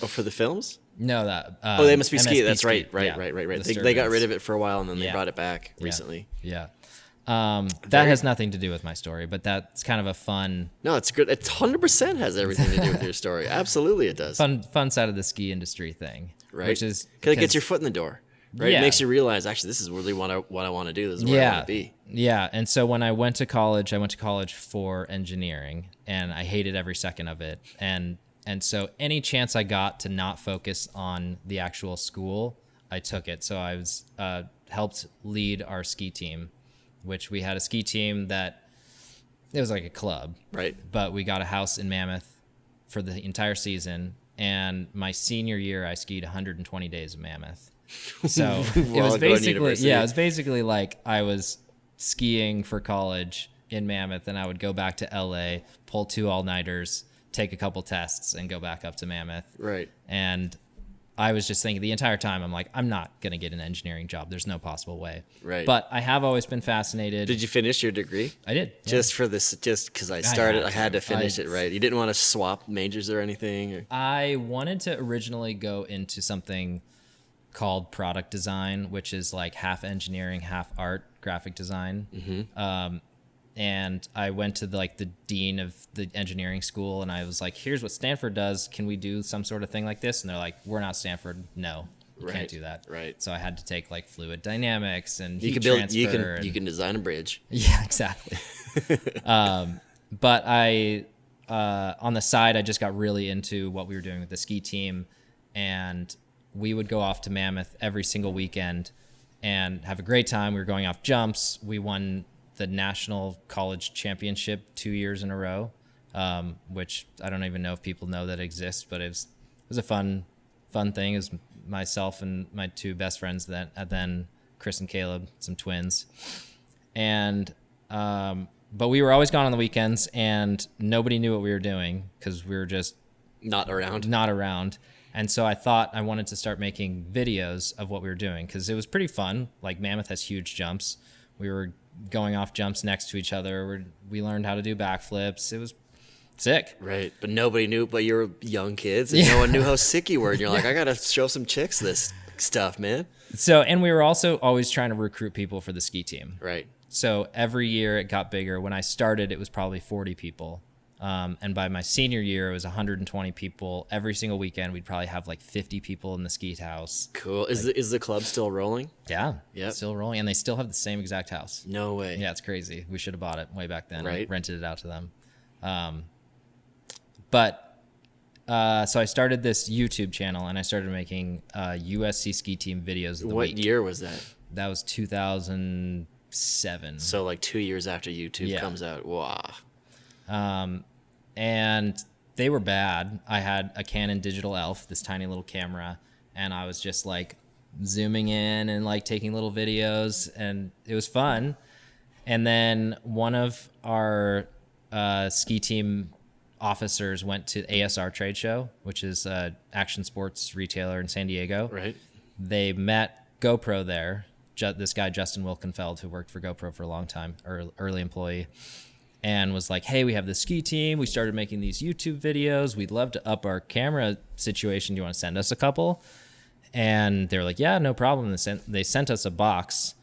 Oh, for the films? No, that. The MSP Ski. That's Ski. right. Yeah, They got rid of it for a while, and then they brought it back recently. Yeah. That has nothing to do with my story, but that's kind of a fun. No, it's good. It 100% has everything to do with your story. Absolutely, it does. Fun side of the ski industry thing, right? Which is because it gets your foot in the door, right? Yeah. It makes you realize actually this is really what I want to do. This is where I want to be. Yeah, and so when I went to college for engineering, and I hated every second of it, and so any chance I got to not focus on the actual school, I took it. So I was helped lead our ski team, which we had a ski team that it was like a club, right? But we got a house in Mammoth for the entire season, and my senior year I skied 120 days of Mammoth. So it was basically like I was skiing for college in Mammoth, and I would go back to LA, pull 2 all-nighters, take a couple tests, and go back up to Mammoth. Right. And I was just thinking the entire time, I'm like, I'm not going to get an engineering job. There's no possible way. Right. But I have always been fascinated. Did you finish your degree? I did. Yeah. Just because I had to finish it, right? You didn't want to swap majors or anything? Or? I wanted to originally go into something called product design, which is like half engineering, half art, graphic design. Mm-hmm. And I went to the dean of the engineering school, and I was like, here's what Stanford does. Can we do some sort of thing like this? And they're like, we're not Stanford. No, you can't do that. Right. So I had to take like fluid dynamics and you heat can transfer. You can design a bridge. Yeah, exactly. But I, on the side, I just got really into what we were doing with the ski team, and we would go off to Mammoth every single weekend and have a great time. We were going off jumps. We won the national college championship 2 years in a row, which I don't even know if people know that exists, but it was a fun thing. It was myself and my two best friends then Chris and Caleb, some twins. And, but we were always gone on the weekends, and nobody knew what we were doing because we were just not around. And so I thought I wanted to start making videos of what we were doing because it was pretty fun. Like Mammoth has huge jumps. We were going off jumps next to each other. We learned how to do backflips. It was sick. Right. But nobody knew, but you were young kids, and no one knew how sick you were. And you're like, I got to show some chicks this stuff, man. So, and we were also always trying to recruit people for the ski team. Right. So every year it got bigger. When I started, it was probably 40 people. And by my senior year, it was 120 people. Every single weekend, we'd probably have like 50 people in the skeet house. Cool. Is the club still rolling? Yeah. Yep. Still rolling. And they still have the same exact house. No way. Yeah, it's crazy. We should have bought it way back then. Right. And rented it out to them. So I started this YouTube channel, and I started making USC ski team videos of the week. What year was that? That was 2007. So like 2 years after YouTube comes out. Wow. And they were bad. I had a Canon Digital Elf, this tiny little camera, and I was just like zooming in and like taking little videos, and it was fun. And then one of our ski team officers went to ASR trade show, which is a action sports retailer in San Diego. Right. They met GoPro there. This guy, Justin Wilkenfeld, who worked for GoPro for a long time, early employee, and was like, hey, we have this ski team. We started making these YouTube videos. We'd love to up our camera situation. Do you want to send us a couple? And they were like, yeah, no problem. They sent us a box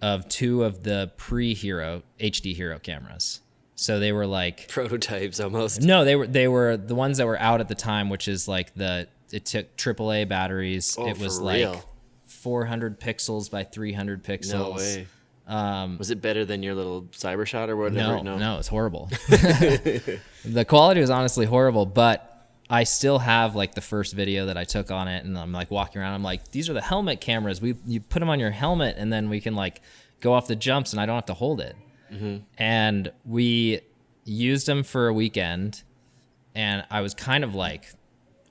of 2 of the pre-Hero HD Hero cameras. So they were like prototypes almost. No, they were the ones that were out at the time, which is like it took AAA batteries. Oh, it was for like real? 400 pixels by 300 pixels. No way. Was it better than your little cyber shot or whatever? No, it's horrible. The quality was honestly horrible, but I still have like the first video that I took on it, and I'm like walking around. I'm like, these are the helmet cameras. You put them on your helmet, and then we can like go off the jumps, and I don't have to hold it. Mm-hmm. And we used them for a weekend, and I was kind of like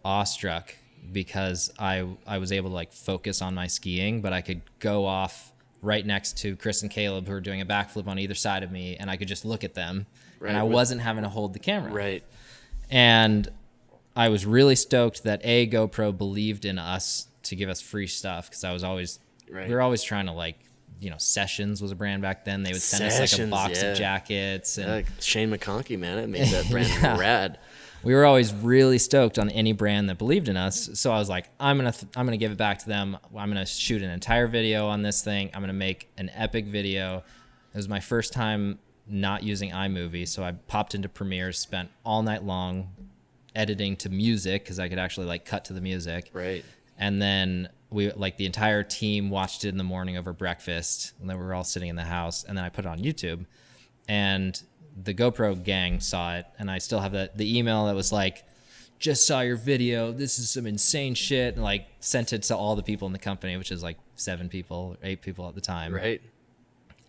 awestruck because I was able to like focus on my skiing, but I could go off right next to Chris and Caleb, who are doing a backflip on either side of me, and I could just look at them, and I wasn't having to hold the camera. Right. And I was really stoked that GoPro believed in us to give us free stuff, because we were always trying to like, Sessions was a brand back then. They would send us like a box of jackets. And like Shane McConkey, man, it made that brand rad. We were always really stoked on any brand that believed in us. So I was like, I'm gonna give it back to them. I'm gonna shoot an entire video on this thing. I'm gonna make an epic video. It was my first time not using iMovie, so I popped into Premiere, spent all night long editing to music because I could actually like cut to the music. Right. And then the entire team watched it in the morning over breakfast, and then we were all sitting in the house. And then I put it on YouTube, and the GoPro gang saw it, and I still have the email that was like, just saw your video, this is some insane shit, and like sent it to all the people in the company, which is like 7 people, 8 people at the time. Right.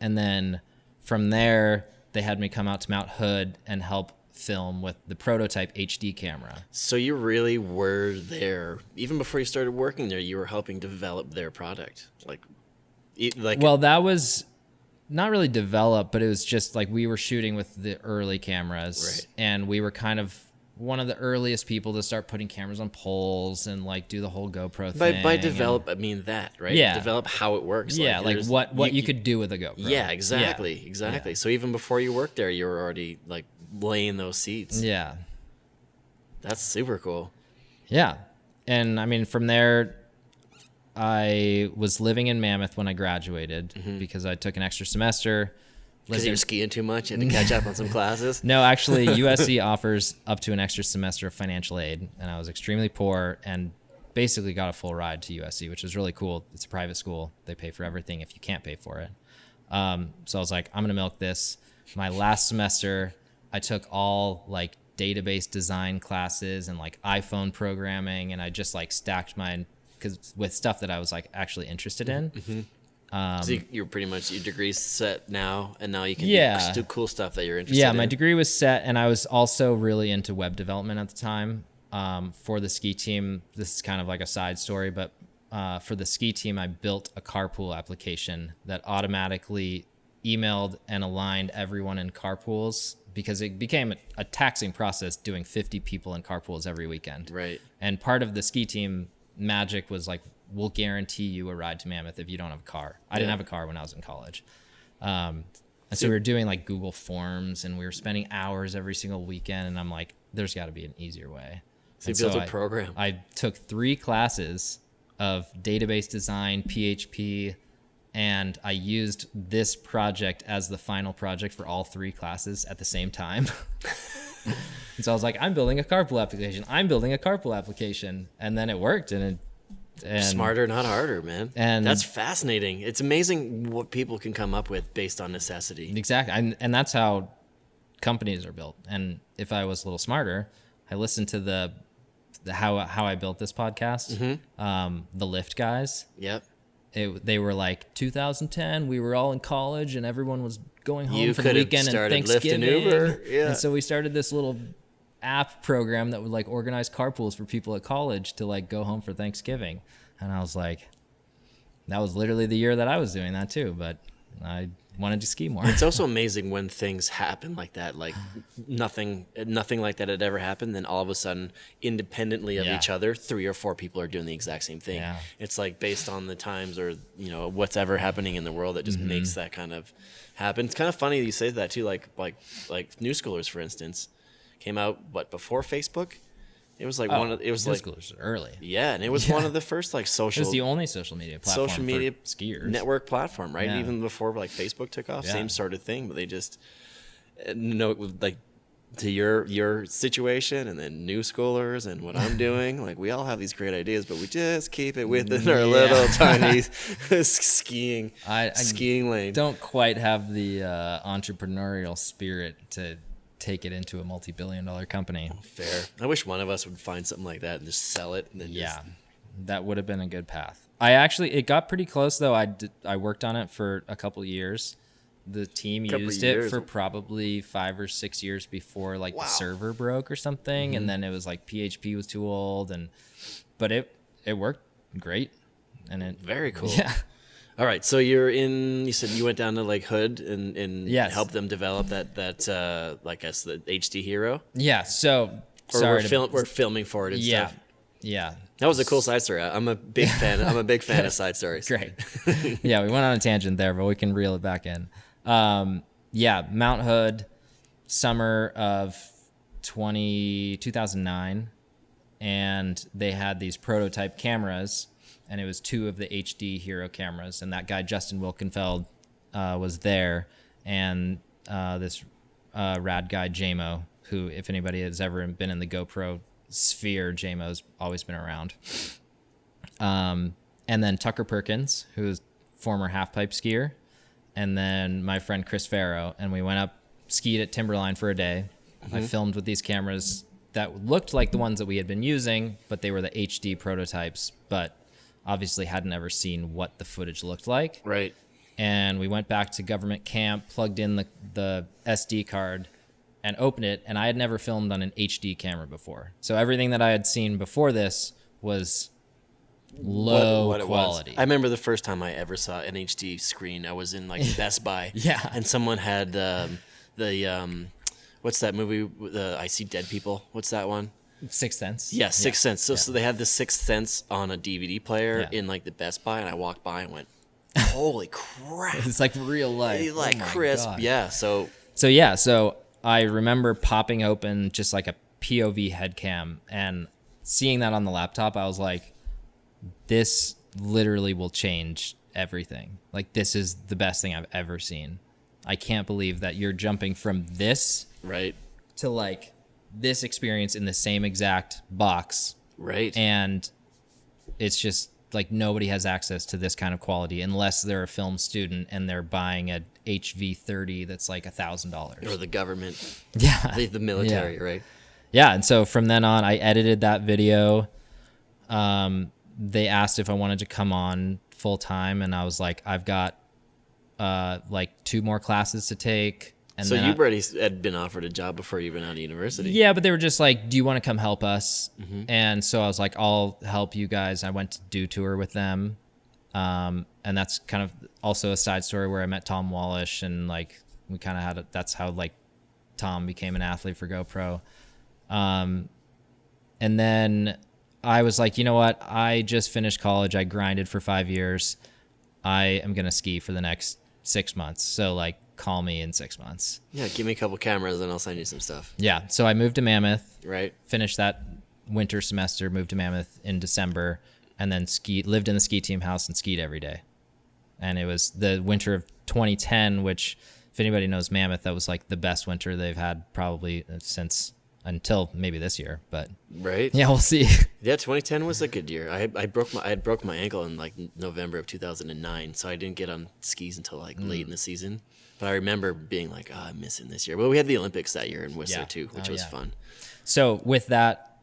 And then from there, they had me come out to Mount Hood and help film with the prototype HD camera. So you really were there even before you started working there. You were helping develop their product, Well, that was not really developed, but it was just like we were shooting with the early cameras, right. And we were kind of one of the earliest people to start putting cameras on poles and like do the whole GoPro thing. By develop, I mean that, right? Yeah. Develop how it works. Yeah, like what you could do with a GoPro. Yeah, exactly. Yeah. So even before you worked there, you were already like laying those seeds. Yeah. That's super cool. Yeah. And I mean, from there, I was living in Mammoth when I graduated because I took an extra semester. Because you were skiing too much and to catch up on some classes? No, actually, USC offers up to an extra semester of financial aid, and I was extremely poor and basically got a full ride to USC, which is really cool. It's a private school. They pay for everything if you can't pay for it. So I was like, I'm going to milk this. My last semester, I took all like database design classes and like iPhone programming, and I just like stacked mine with stuff that I was like actually interested in. So you're pretty much, your degree's set now, and now you can do cool stuff that you're interested in. Yeah, my degree was set, and I was also really into web development at the time. For the ski team, this is kind of like a side story, but for the ski team, I built a carpool application that automatically emailed and aligned everyone in carpools, because it became a taxing process doing 50 people in carpools every weekend. Right. And part of the ski team magic was like, we'll guarantee you a ride to Mammoth if you don't have a car. I didn't have a car when I was in college. And so we were doing like Google Forms, and we were spending hours every single weekend. And I'm like, there's got to be an easier way. So you built a program. I took 3 classes of database design, PHP, and I used this project as the final project for all 3 classes at the same time. And so I was like, I'm building a carpool application. And then it worked, and smarter, not harder, man. And that's fascinating. It's amazing what people can come up with based on necessity. Exactly. And that's how companies are built. And if I was a little smarter, I listened to the how I built this podcast. The Lyft guys. Yep. They were like 2010. We were all in college, and everyone was going home You for the could have weekend and started Lyft Thanksgiving. and Uber. Yeah. And so we started this little app program that would like organize carpools for people at college to like go home for Thanksgiving. And I was like, that was literally the year that I was doing that too, but I wanted to ski more. It's also amazing when things happen like that, like nothing like that had ever happened. Then all of a sudden, independently of each other, 3 or 4 people are doing the exact same thing. Yeah. It's like based on the times or, what's ever happening in the world that just makes that kind of happen. It's kind of funny that you say that too. Like New Schoolers, for instance, came out before Facebook. It was like New Schoolers early. Yeah, and it was one of the first like social. It was the only social media platform for skiers. Network platform, right? Yeah. Even before like Facebook took off, same sort of thing. But they just like to your situation, and then New Schoolers and what I'm doing. Like we all have these great ideas, but we just keep it within our little tiny skiing lane. Don't quite have the entrepreneurial spirit to take it into a multi-billion-dollar company. Fair. I wish one of us would find something like that and just sell it. And then that would have been a good path. It got pretty close though. I worked on it for a couple of years. The team used it for probably 5 or 6 years before like the server broke or something. And then it was like PHP was too old, but it worked great. And very cool. Yeah. All right, so you said you went down to like Hood and helped them develop that like the HD Hero. Yeah. So we're filming for it and stuff. Yeah. That was a cool side story. I'm a big fan. I'm a big fan of side stories. Great. Yeah, we went on a tangent there, but we can reel it back in. Mount Hood, summer of 2009, and they had these prototype cameras. And it was 2 of the HD Hero cameras. And that guy, Justin Wilkenfeld, was there. And this rad guy, JMO, who, if anybody has ever been in the GoPro sphere, JMO's always been around. And then Tucker Perkins, who's former half-pipe skier. And then my friend Chris Farrow. And we went up, skied at Timberline for a day. I filmed with these cameras that looked like the ones that we had been using, but they were the HD prototypes. But obviously hadn't ever seen what the footage looked like. Right. And we went back to government camp, plugged in the SD card, and opened it. And I had never filmed on an HD camera before. So everything that I had seen before this was low quality. I remember the first time I ever saw an HD screen. I was in like Best Buy. Yeah. And someone had What's that movie? I See Dead People. What's that one? Sixth Sense. Yeah, Sixth Sense. So they had the Sixth Sense on a DVD player Yeah. in like the Best Buy, and I walked by and went, "Holy crap!" It's like real life. Like Oh my crisp. God. Yeah. So So I remember popping open just like a POV head cam and seeing that on the laptop. I was like, this literally will change everything. Like, this is the best thing I've ever seen. I can't believe that you're jumping from this right. to like this experience in the same exact box. Right. And it's just like nobody has access to this kind of quality unless they're a film student and they're buying a HV30 that's like $1,000. Or the government. Yeah. The military, right? Yeah. And so from then on, I edited that video. They asked if I wanted to come on full time, and I was like, I've got like 2 more classes to take. And So then you already had been offered a job before you went out of university. yeah, but they were just like, do you want to come help us? And so I was like, I'll help you guys. I went to do tour with them. And that's kind of also a side story where I met Tom Wallish, and like we kind of had that's how like Tom became an athlete for GoPro. And then I was like, you know what? I just finished college. I grinded for 5 years. I am going to ski for the next 6 months. So like, call me in 6 months. Yeah, give me a couple cameras and I'll send you some stuff. Yeah. So I moved to Mammoth, Right. finished that winter semester, moved to Mammoth in December, and then lived in the ski team house and skied every day. And it was the winter of 2010, which if anybody knows Mammoth, that was like the best winter they've had probably since until maybe this year, but Right. yeah, we'll see. Yeah, 2010 was a good year. I had broke my ankle in like November of 2009, so I didn't get on skis until like late in the season. But I remember being like, oh, I'm missing this year. But we had the Olympics that year in Whistler Yeah. too, which was fun. So with that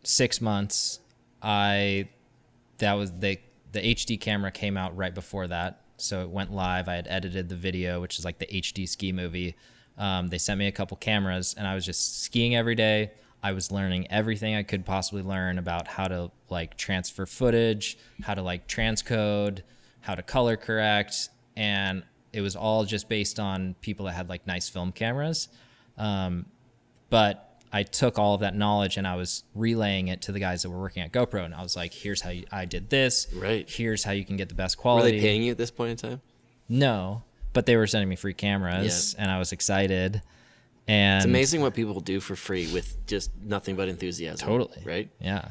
6 months, the HD camera came out right before that. So it went live. I had edited the video, which is like the HD ski movie. They sent me a couple cameras, and I was just skiing every day. I was learning everything I could possibly learn about how to like transfer footage, how to like transcode, how to color correct. And it was all just based on people that had like nice film cameras. But I took all of that knowledge and I was relaying it to the guys that were working at GoPro. And I was like, here's how I did this. Right. Here's how you can get the best Were quality. they paying you at this point in time? No, but they were sending me free cameras and I was excited. And It's amazing what people do for free with just nothing but enthusiasm. Totally. Right? Yeah.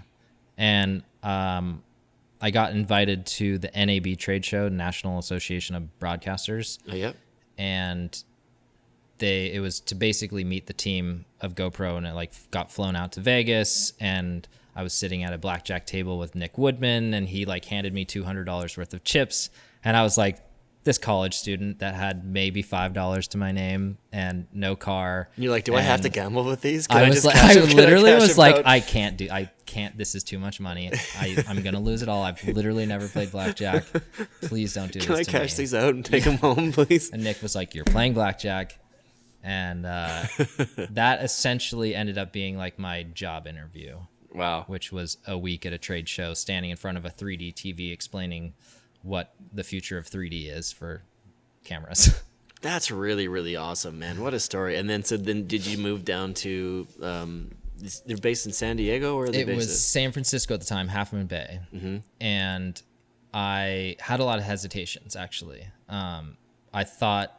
And I got invited to the NAB trade show, National Association of Broadcasters. Oh, yep. And it was to basically meet the team of GoPro, and it like got flown out to Vegas, and I was sitting at a blackjack table with Nick Woodman, and he like handed me $200 worth of chips, and I was like, this college student that had maybe $5 to my name and no car. You're like, do I have to gamble with these? I was just like, cash I them? Can literally cash was them like, out? I can't. This is too much money. I'm gonna lose it all. I've literally never played blackjack. Please don't do Can I this to cash me. these out and take them home, please? And Nick was like, you're playing blackjack. And that essentially ended up being like my job interview, Wow. which was a week at a trade show, standing in front of a 3D TV explaining what the future of 3D is for cameras. That's really, really awesome, man. What a story. And then, did you move down to, they're based in San Diego, or are they It based was San Francisco at the time, Half Moon Bay. And I had a lot of hesitations, actually. I thought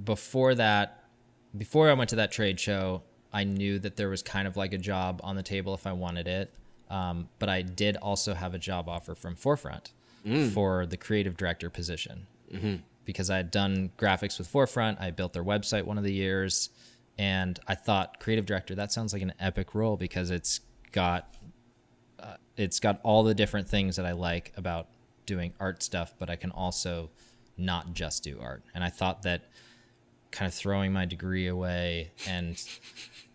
before I went to that trade show, I knew that there was kind of like a job on the table if I wanted it. But I did also have a job offer from Forefront for the creative director position. Because I had done graphics with Forefront. I built their website one of the years. And I thought, creative director, that sounds like an epic role, because it's got all the different things that I like about doing art stuff, but I can also not just do art. And I thought that kind of throwing my degree away and,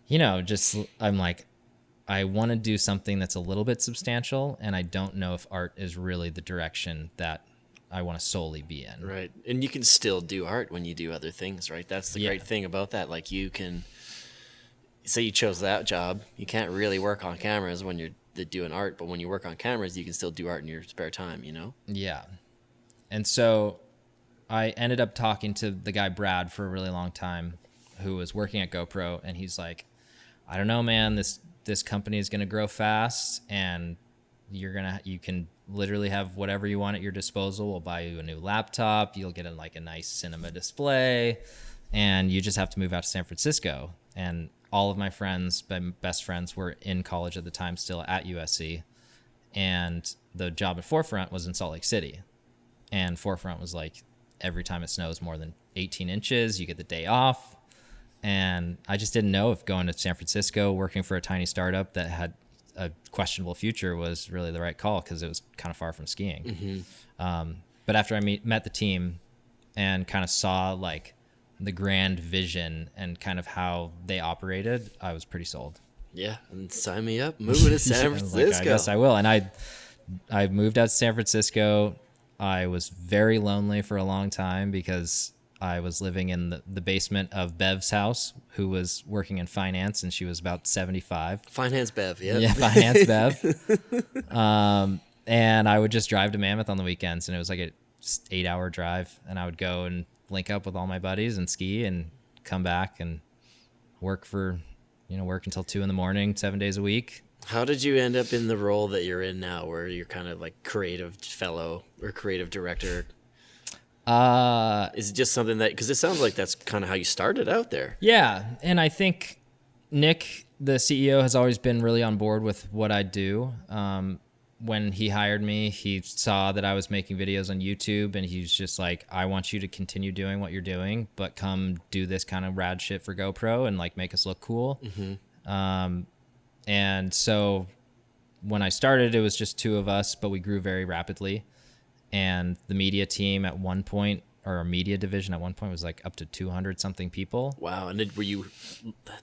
I'm like, I want to do something that's a little bit substantial, and I don't know if art is really the direction that I want to solely be in. Right. And you can still do art when you do other things, right? That's the great thing about that. Like, you can say you chose that job. You can't really work on cameras when you're doing art, but when you work on cameras, you can still do art in your spare time, Yeah. And so I ended up talking to the guy Brad for a really long time, who was working at GoPro, and he's like, I don't know, man, this company is going to grow fast, and you can literally have whatever you want at your disposal. We'll buy you a new laptop. You'll get a nice cinema display, and you just have to move out to San Francisco. And all of my friends, my best friends, were in college at the time, still at USC. And the job at Forefront was in Salt Lake City. And Forefront was like, every time it snows more than 18 inches, you get the day off. And I just didn't know if going to San Francisco, working for a tiny startup that had a questionable future, was really the right call, because it was kind of far from skiing. But after I met the team and kind of saw like the grand vision and kind of how they operated, I was pretty sold. Yeah, and sign me up. Moving to San Francisco. I guess I will. And I moved out to San Francisco. I was very lonely for a long time because I was living in the basement of Bev's house, who was working in finance, and she was about 75. Finance Bev, yeah. Yeah, finance Bev. And I would just drive to Mammoth on the weekends, and it was like an 8-hour drive. And I would go and link up with all my buddies and ski and come back and work until 2 a.m, 7 days a week. How did you end up in the role that you're in now, where you're kind of like creative fellow or creative director? Is it just something that, because it sounds like that's kind of how you started out there. Yeah. And I think Nick, the CEO, has always been really on board with what I do. When he hired me, he saw that I was making videos on YouTube, and he's just like, I want you to continue doing what you're doing, but come do this kind of rad shit for GoPro and like make us look cool. And so when I started, it was just 2 of us, but we grew very rapidly. And the media team at one point, or our media division at one point, was like up to 200 something people. Wow. And were you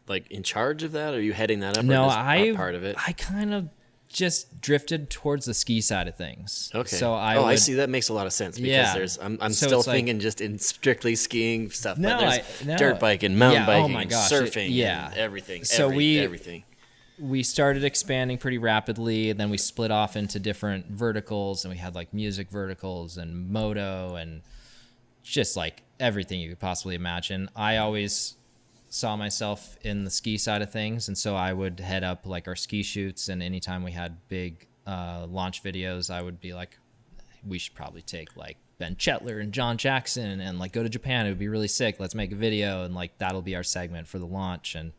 like in charge of that? Or are you heading that up? No, I part of it. I kind of just drifted towards the ski side of things. Okay. So I see. That makes a lot of sense, because I'm So still it's like, thinking just in strictly skiing stuff. No, but there's dirt biking, mountain biking, surfing, and everything. So everything. We started expanding pretty rapidly, and then we split off into different verticals, and we had like music verticals and moto and just like everything you could possibly imagine. I always saw myself in the ski side of things, and so I would head up like our ski shoots, and anytime we had big launch videos, I would be like, we should probably take like Ben Chetler and John Jackson and like go to Japan. It would be really sick. Let's make a video, and like that'll be our segment for the launch. And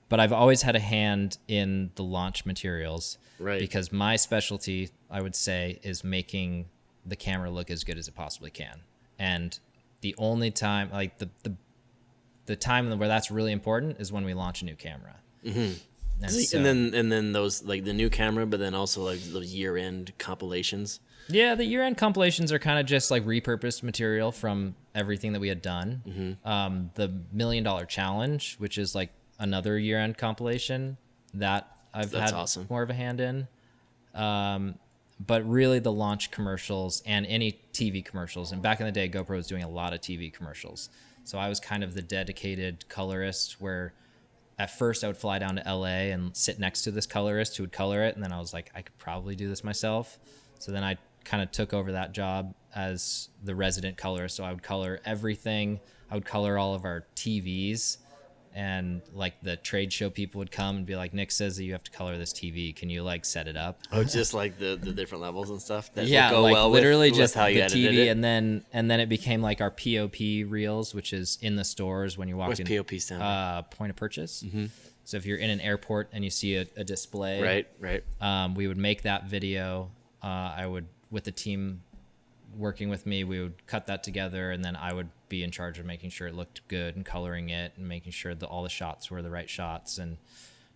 but I've always had a hand in the launch materials, right? Because my specialty, I would say, is making the camera look as good as it possibly can. And the only time, like the time where that's really important, is when we launch a new camera. And then those, like the new camera, but then also like those year-end compilations. Yeah, the year-end compilations are kind of just like repurposed material from everything that we had done. The $1 Million Challenge, which is like another year-end compilation that I've had awesome. More of a hand in. But really the launch commercials and any TV commercials. And back in the day, GoPro was doing a lot of TV commercials. So I was kind of the dedicated colorist, where at first I would fly down to LA and sit next to this colorist who would color it. And then I was like, I could probably do this myself. So then I kind of took over that job as the resident colorist. So I would color everything. I would color all of our TVs. And like the trade show people would come and be like, Nick says that you have to color this TV. Can you like set it up? Oh, just like the different levels and stuff. That yeah, will go like well literally with just how you the edited TV, it. and then it became like our POP reels, which is in the stores when you walk What's in. POP stand? Point of purchase. So if you're in an airport and you see a display, right. We would make that video. I would, with the team working with me, we would cut that together, and then I would be in charge of making sure it looked good and coloring it and making sure that all the shots were the right shots. And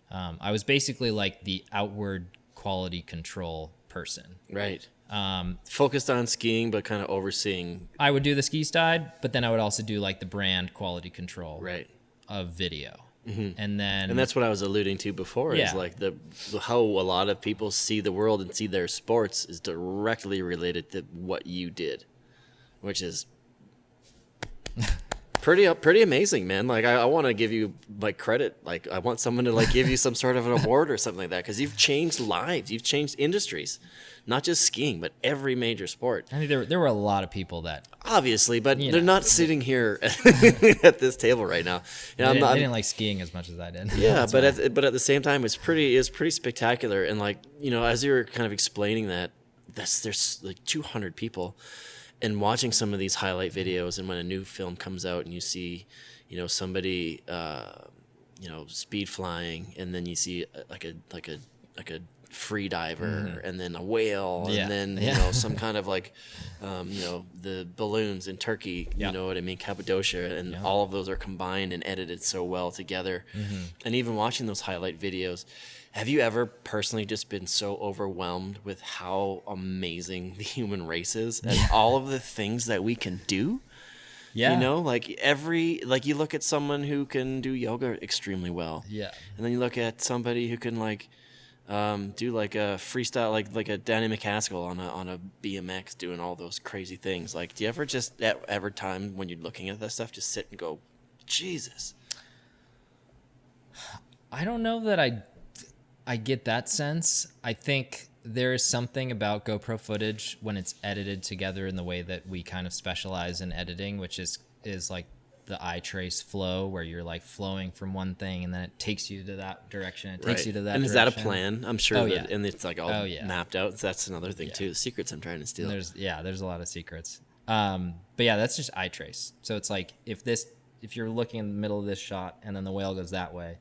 I was basically like the outward quality control person. Right. Focused on skiing, but kind of overseeing. I would do the ski side, but then I would also do like the brand quality control of video. And that's what I was alluding to before, is like how a lot of people see the world and see their sports is directly related to what you did, which is pretty amazing, man. Like I want to give you like credit. Like I want someone to like give you some sort of an award or something like that, because you've changed lives, you've changed industries, not just skiing, but every major sport. I mean, there were a lot of people that Obviously, but You they're know. not sitting here at this table right now. You know, they didn't like skiing as much as I did. yeah, That's but why. at the same time, it's pretty spectacular. And like, you know, as you were kind of explaining that, there's like 200 people, and watching some of these highlight videos, and when a new film comes out and you see, you know, somebody, you know, speed flying, and then you see like a free diver, and then a whale, Yeah, and then yeah. you know, some kind of like, you know, the balloons in Turkey, Yeah. you know what I mean, Cappadocia, and all of those are combined and edited so well together. And even watching those highlight videos, have you ever personally just been so overwhelmed with how amazing the human race is and all of the things that we can do? Yeah. You know, like you look at someone who can do yoga extremely well. Yeah. And then you look at somebody who can like do like a freestyle, like a Danny McCaskill on a BMX, doing all those crazy things. Like, do you ever just ever time when you're looking at that stuff just sit and go, Jesus? I don't know that I get that sense. I think there is something about GoPro footage when it's edited together in the way that we kind of specialize in editing, which is like the eye trace flow, where you're like flowing from one thing and then it takes you to that direction. It takes you to that And direction. is that a plan? I'm sure. Oh, that, yeah. and it's like all Oh, yeah. mapped out. So that's another thing Yeah. too. The secrets I'm trying to steal. There's a lot of secrets. But yeah, that's just eye trace. So it's like if you're looking in the middle of this shot and then the whale goes that way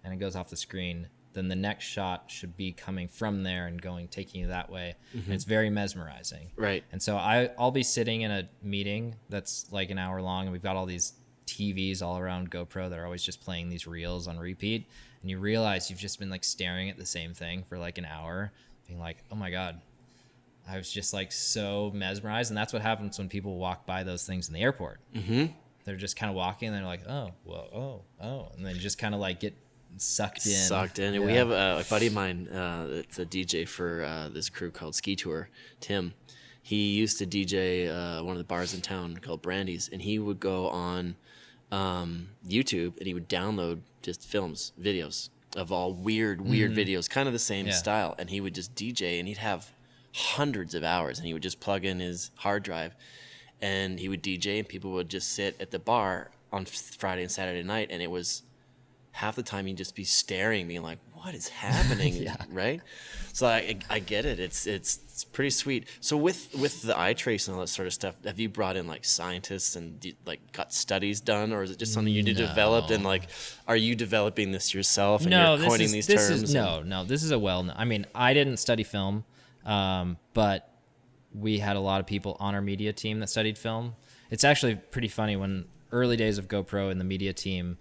and it goes off the screen, then the next shot should be coming from there and taking you that way. And it's very mesmerizing. Right. And so I'll be sitting in a meeting that's like an hour long, and we've got all these TVs all around GoPro that are always just playing these reels on repeat. And you realize you've just been like staring at the same thing for like an hour, being like, oh my God, I was just like so mesmerized. And that's what happens when people walk by those things in the airport. Mm-hmm. They're just kind of walking and they're like, oh, whoa, oh. And then you just kind of like get sucked in. And we have a buddy of mine that's a DJ for this crew called Ski Tour, Tim. He used to DJ one of the bars in town called Brandy's, and he would go on YouTube and he would download just videos of all weird videos, kind of the same style, and he would just DJ, and he'd have hundreds of hours, and he would just plug in his hard drive and he would DJ, and people would just sit at the bar on Friday and Saturday night, and it was half the time you'd just be staring, being like, what is happening? Right? So I get it. It's pretty sweet. So with the eye trace and all that sort of stuff, have you brought in like scientists and like got studies done, or is it just something you developed, and like, are you developing this yourself and you're coining these terms? No, this is I mean, I didn't study film, but we had a lot of people on our media team that studied film. It's actually pretty funny. When early days of GoPro in the media team,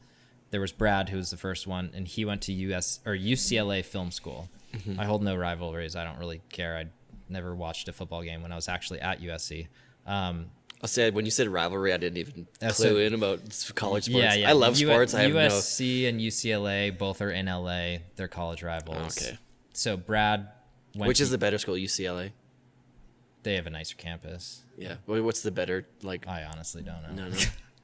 there was Brad, who was the first one, and he went to UCLA film school. I hold no rivalries. I don't really care. I never watched a football game when I was actually at USC. I'll say, when you said rivalry, I didn't even clue in about college sports. Yeah. I love sports. I have USC and UCLA both are in LA. They're college rivals. Okay. So Brad went Which is the better school, UCLA? They have a nicer campus. Yeah. What's the better, like? I honestly don't know. No.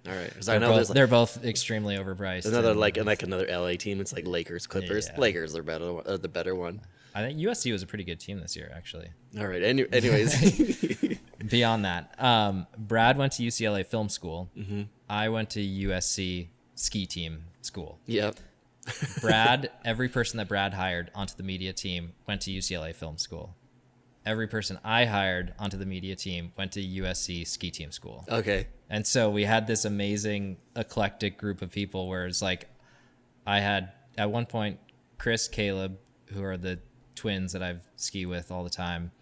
All right. 'Cause I know they're both extremely overpriced. another and another LA team. It's like Lakers, Clippers. Yeah. Lakers are the better one. I think USC was a pretty good team this year, actually. All right. Anyways. Beyond that, Brad went to UCLA film school. Mm-hmm. I went to USC ski team school. Yep. Brad, every person that Brad hired onto the media team went to UCLA film school. Every person I hired onto the media team went to USC ski team school. Okay. And so we had this amazing eclectic group of people where it's like, I had at one point Chris, Caleb, who are the twins that I've ski with all the time,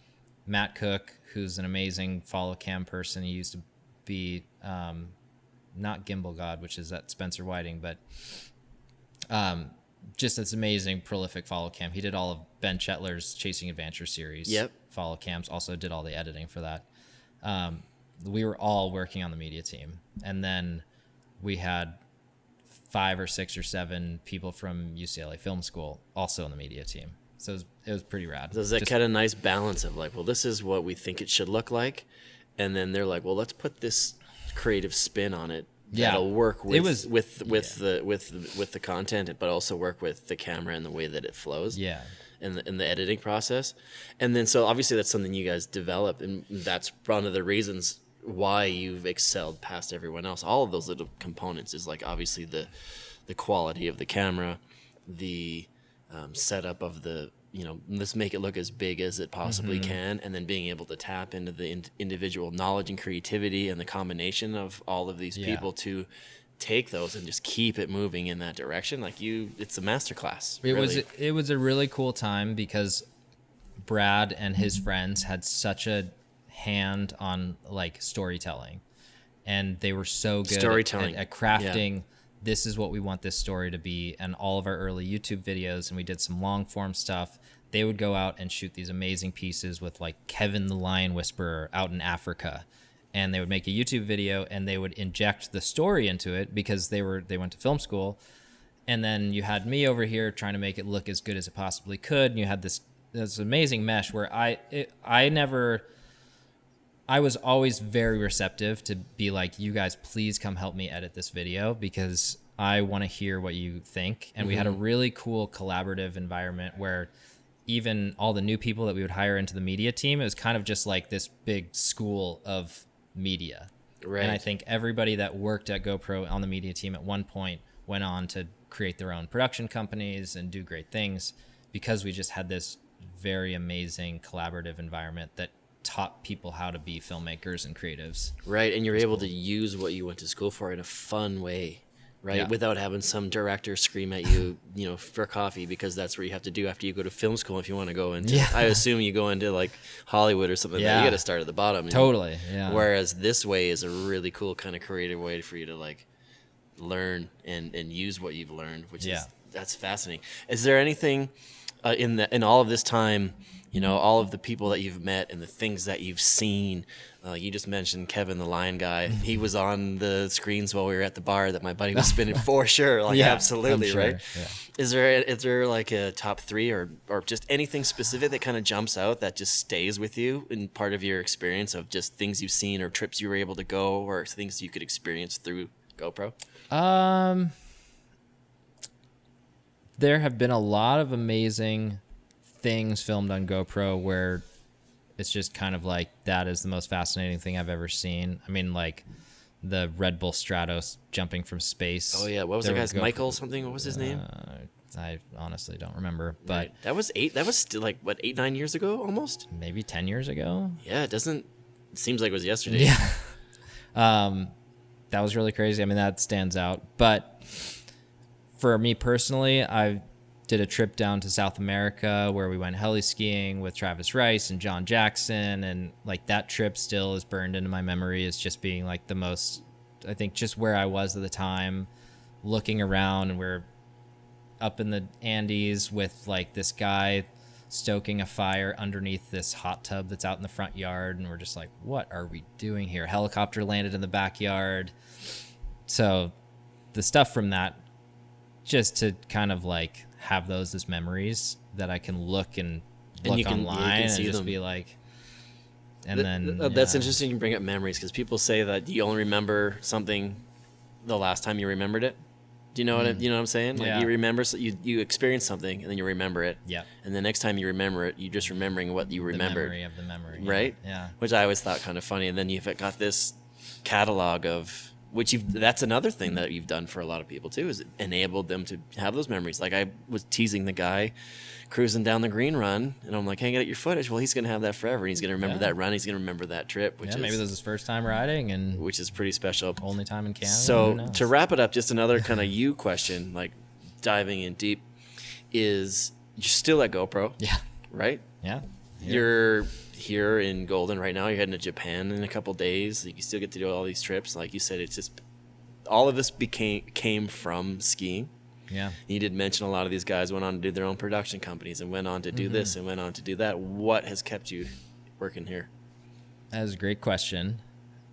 Matt Cook, who's an amazing follow cam person. He used to be not Gimbal God, which is at Spencer Whiting, but just this amazing prolific follow cam. He did all of Ben Chetler's Chasing Adventure series. Yep. Follow cams, also did all the editing for that. We were all working on the media team, and then we had 5 or 6 or 7 people from UCLA Film School also on the media team. So it was pretty rad. So there's that kind of nice balance of like, well, this is what we think it should look like, and then they're like, well, let's put this creative spin on it that'll work with It was- with the content, but also work with the camera and the way that it flows. Yeah. In the editing process. And then so obviously that's something you guys develop, and that's one of the reasons why you've excelled past everyone else. All of those little components is like obviously the quality of the camera, the setup of the, let's make it look as big as it possibly can, and then being able to tap into the individual knowledge and creativity and the combination of all of these people to take those and just keep it moving in that direction. Like it's a masterclass. It was a really cool time because Brad and his friends had such a hand on like storytelling, and they were so good at crafting. This is what we want this story to be. And all of our early YouTube videos, and we did some long form stuff. They would go out and shoot these amazing pieces with like Kevin the Lion Whisperer out in Africa. And they would make a YouTube video and they would inject the story into it because they went to film school. And then you had me over here trying to make it look as good as it possibly could. And you had this amazing mesh where I was always very receptive to be like, you guys, please come help me edit this video because I want to hear what you think. And we had a really cool collaborative environment where even all the new people that we would hire into the media team, it was kind of just like this big school of media. Right. And I think everybody that worked at GoPro on the media team at one point went on to create their own production companies and do great things because we just had this very amazing collaborative environment that taught people how to be filmmakers and creatives. Right. And you're able to use what you went to school for in a fun way, right? Yeah. Without having some director scream at you, for coffee, because that's what you have to do after you go to film school. If you want to go into, I assume you go into like Hollywood or something, you got to start at the bottom. Totally. Yeah. Whereas this way is a really cool kind of creative way for you to like learn and use what you've learned, which that's fascinating. Is there anything in all of this time, all of the people that you've met and the things that you've seen? You just mentioned Kevin the Lion guy. He was on the screens while we were at the bar that my buddy was spinning for sure. Like absolutely, sure. Right? Yeah. Is there like a top 3 or just anything specific that kind of jumps out that just stays with you in part of your experience of just things you've seen or trips you were able to go or things you could experience through GoPro? There have been a lot of amazing things filmed on GoPro where it's just kind of like, that is the most fascinating thing I've ever seen. I mean, like the Red Bull Stratos jumping from space. Oh yeah, what was the guy's Michael something? What was his name? I honestly don't remember, but right. That was still like what, 8-9 years ago almost? Maybe 10 years ago. Yeah, it seems like it was yesterday. Yeah. That was really crazy. I mean, that stands out. But for me personally, I did a trip down to South America where we went heli skiing with Travis Rice and John Jackson. And like that trip still is burned into my memory as just being like the most, I think just where I was at the time, looking around, and we're up in the Andes with like this guy stoking a fire underneath this hot tub that's out in the front yard. And we're just like, what are we doing here? Helicopter landed in the backyard. So the stuff from that, just to kind of like have those as memories that I can look online and just them. Be like, and that's interesting you bring up memories, because people say that you only remember something the last time you remembered it. Do you know what I'm saying? Like you remember, you experience something and then you remember it. Yeah. And the next time you remember it, you're just remembering what you remembered. The memory of the memory. Right? Yeah. Which I always thought kind of funny. And then you've got this catalog of, that's another thing that you've done for a lot of people too, is enabled them to have those memories. Like I was teasing the guy cruising down the green run, and I'm like, hey, get your footage. Well, he's going to have that forever. He's going to remember that run. He's going to remember that trip. Maybe this is his first time riding, and which is pretty special. Only time in Canada. So to wrap it up, just another kind of you question, like diving in deep, is you're still at GoPro. Yeah. Right? Yeah. You're here in Golden right now. You're heading to Japan in a couple days. You still get to do all these trips. Like you said, it's just all of this came from skiing. Yeah. You did mention a lot of these guys went on to do their own production companies and went on to do this and went on to do that. What has kept you working here? That is a great question.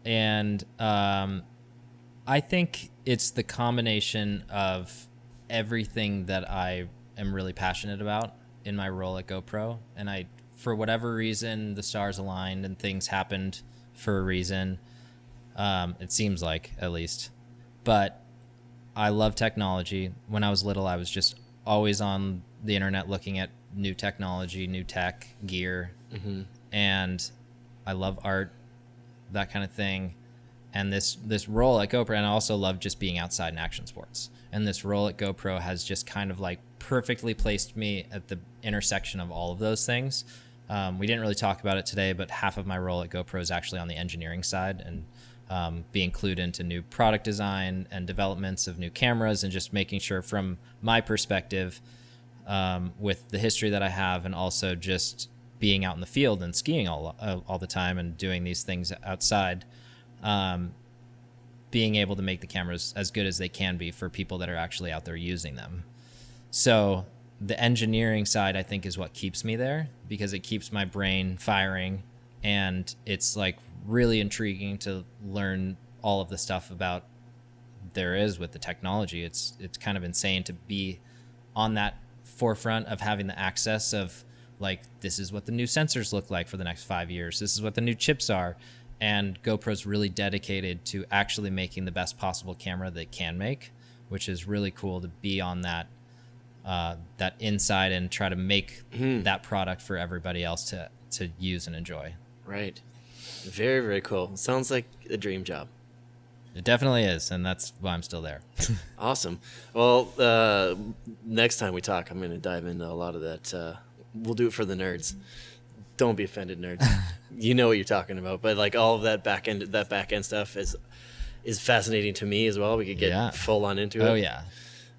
And I think it's the combination of everything that I am really passionate about in my role at GoPro. And for whatever reason, the stars aligned and things happened for a reason. It seems like, at least. but I love technology. When I was little, I was just always on the internet looking at new technology, new tech, gear. And I love art, that kind of thing. And this role at GoPro, and I also love just being outside in action sports. And this role at GoPro has just kind of like perfectly placed me at the intersection of all of those things. We didn't really talk about it today, but half of my role at GoPro is actually on the engineering side and being clued into new product design and developments of new cameras, and just making sure from my perspective, with the history that I have, and also just being out in the field and skiing all the time and doing these things outside, being able to make the cameras as good as they can be for people that are actually out there using them. So the engineering side, I think, is what keeps me there, because it keeps my brain firing, and it's like really intriguing to learn all of the stuff about there is with the technology. It's kind of insane to be on that forefront of having the access of, like, this is what the new sensors look like for the next 5 years. This is what the new chips are. And GoPro's really dedicated to actually making the best possible camera they can make, which is really cool to be on that inside and try to make that product for everybody else to use and enjoy. Right. Very, very cool. Sounds like a dream job. It definitely is, and that's why I'm still there. Awesome. Well, next time we talk, I'm going to dive into a lot of that. We'll do it for the nerds. Don't be offended, nerds. You know what you're talking about. But like all of that back end stuff is fascinating to me as well. We could get full on into it. Oh yeah.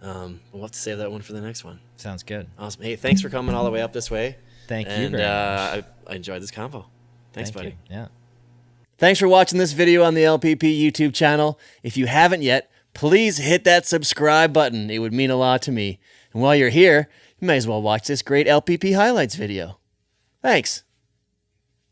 We'll have to save that one for the next one. Sounds good. Awesome. Hey, thanks for coming all the way up this way. Thank you very much. I enjoyed this convo. Thanks, buddy. You. Yeah. Thanks for watching this video on the LPP YouTube channel. If you haven't yet, please hit that subscribe button. It would mean a lot to me. And while you're here, you might as well watch this great LPP highlights video. Thanks.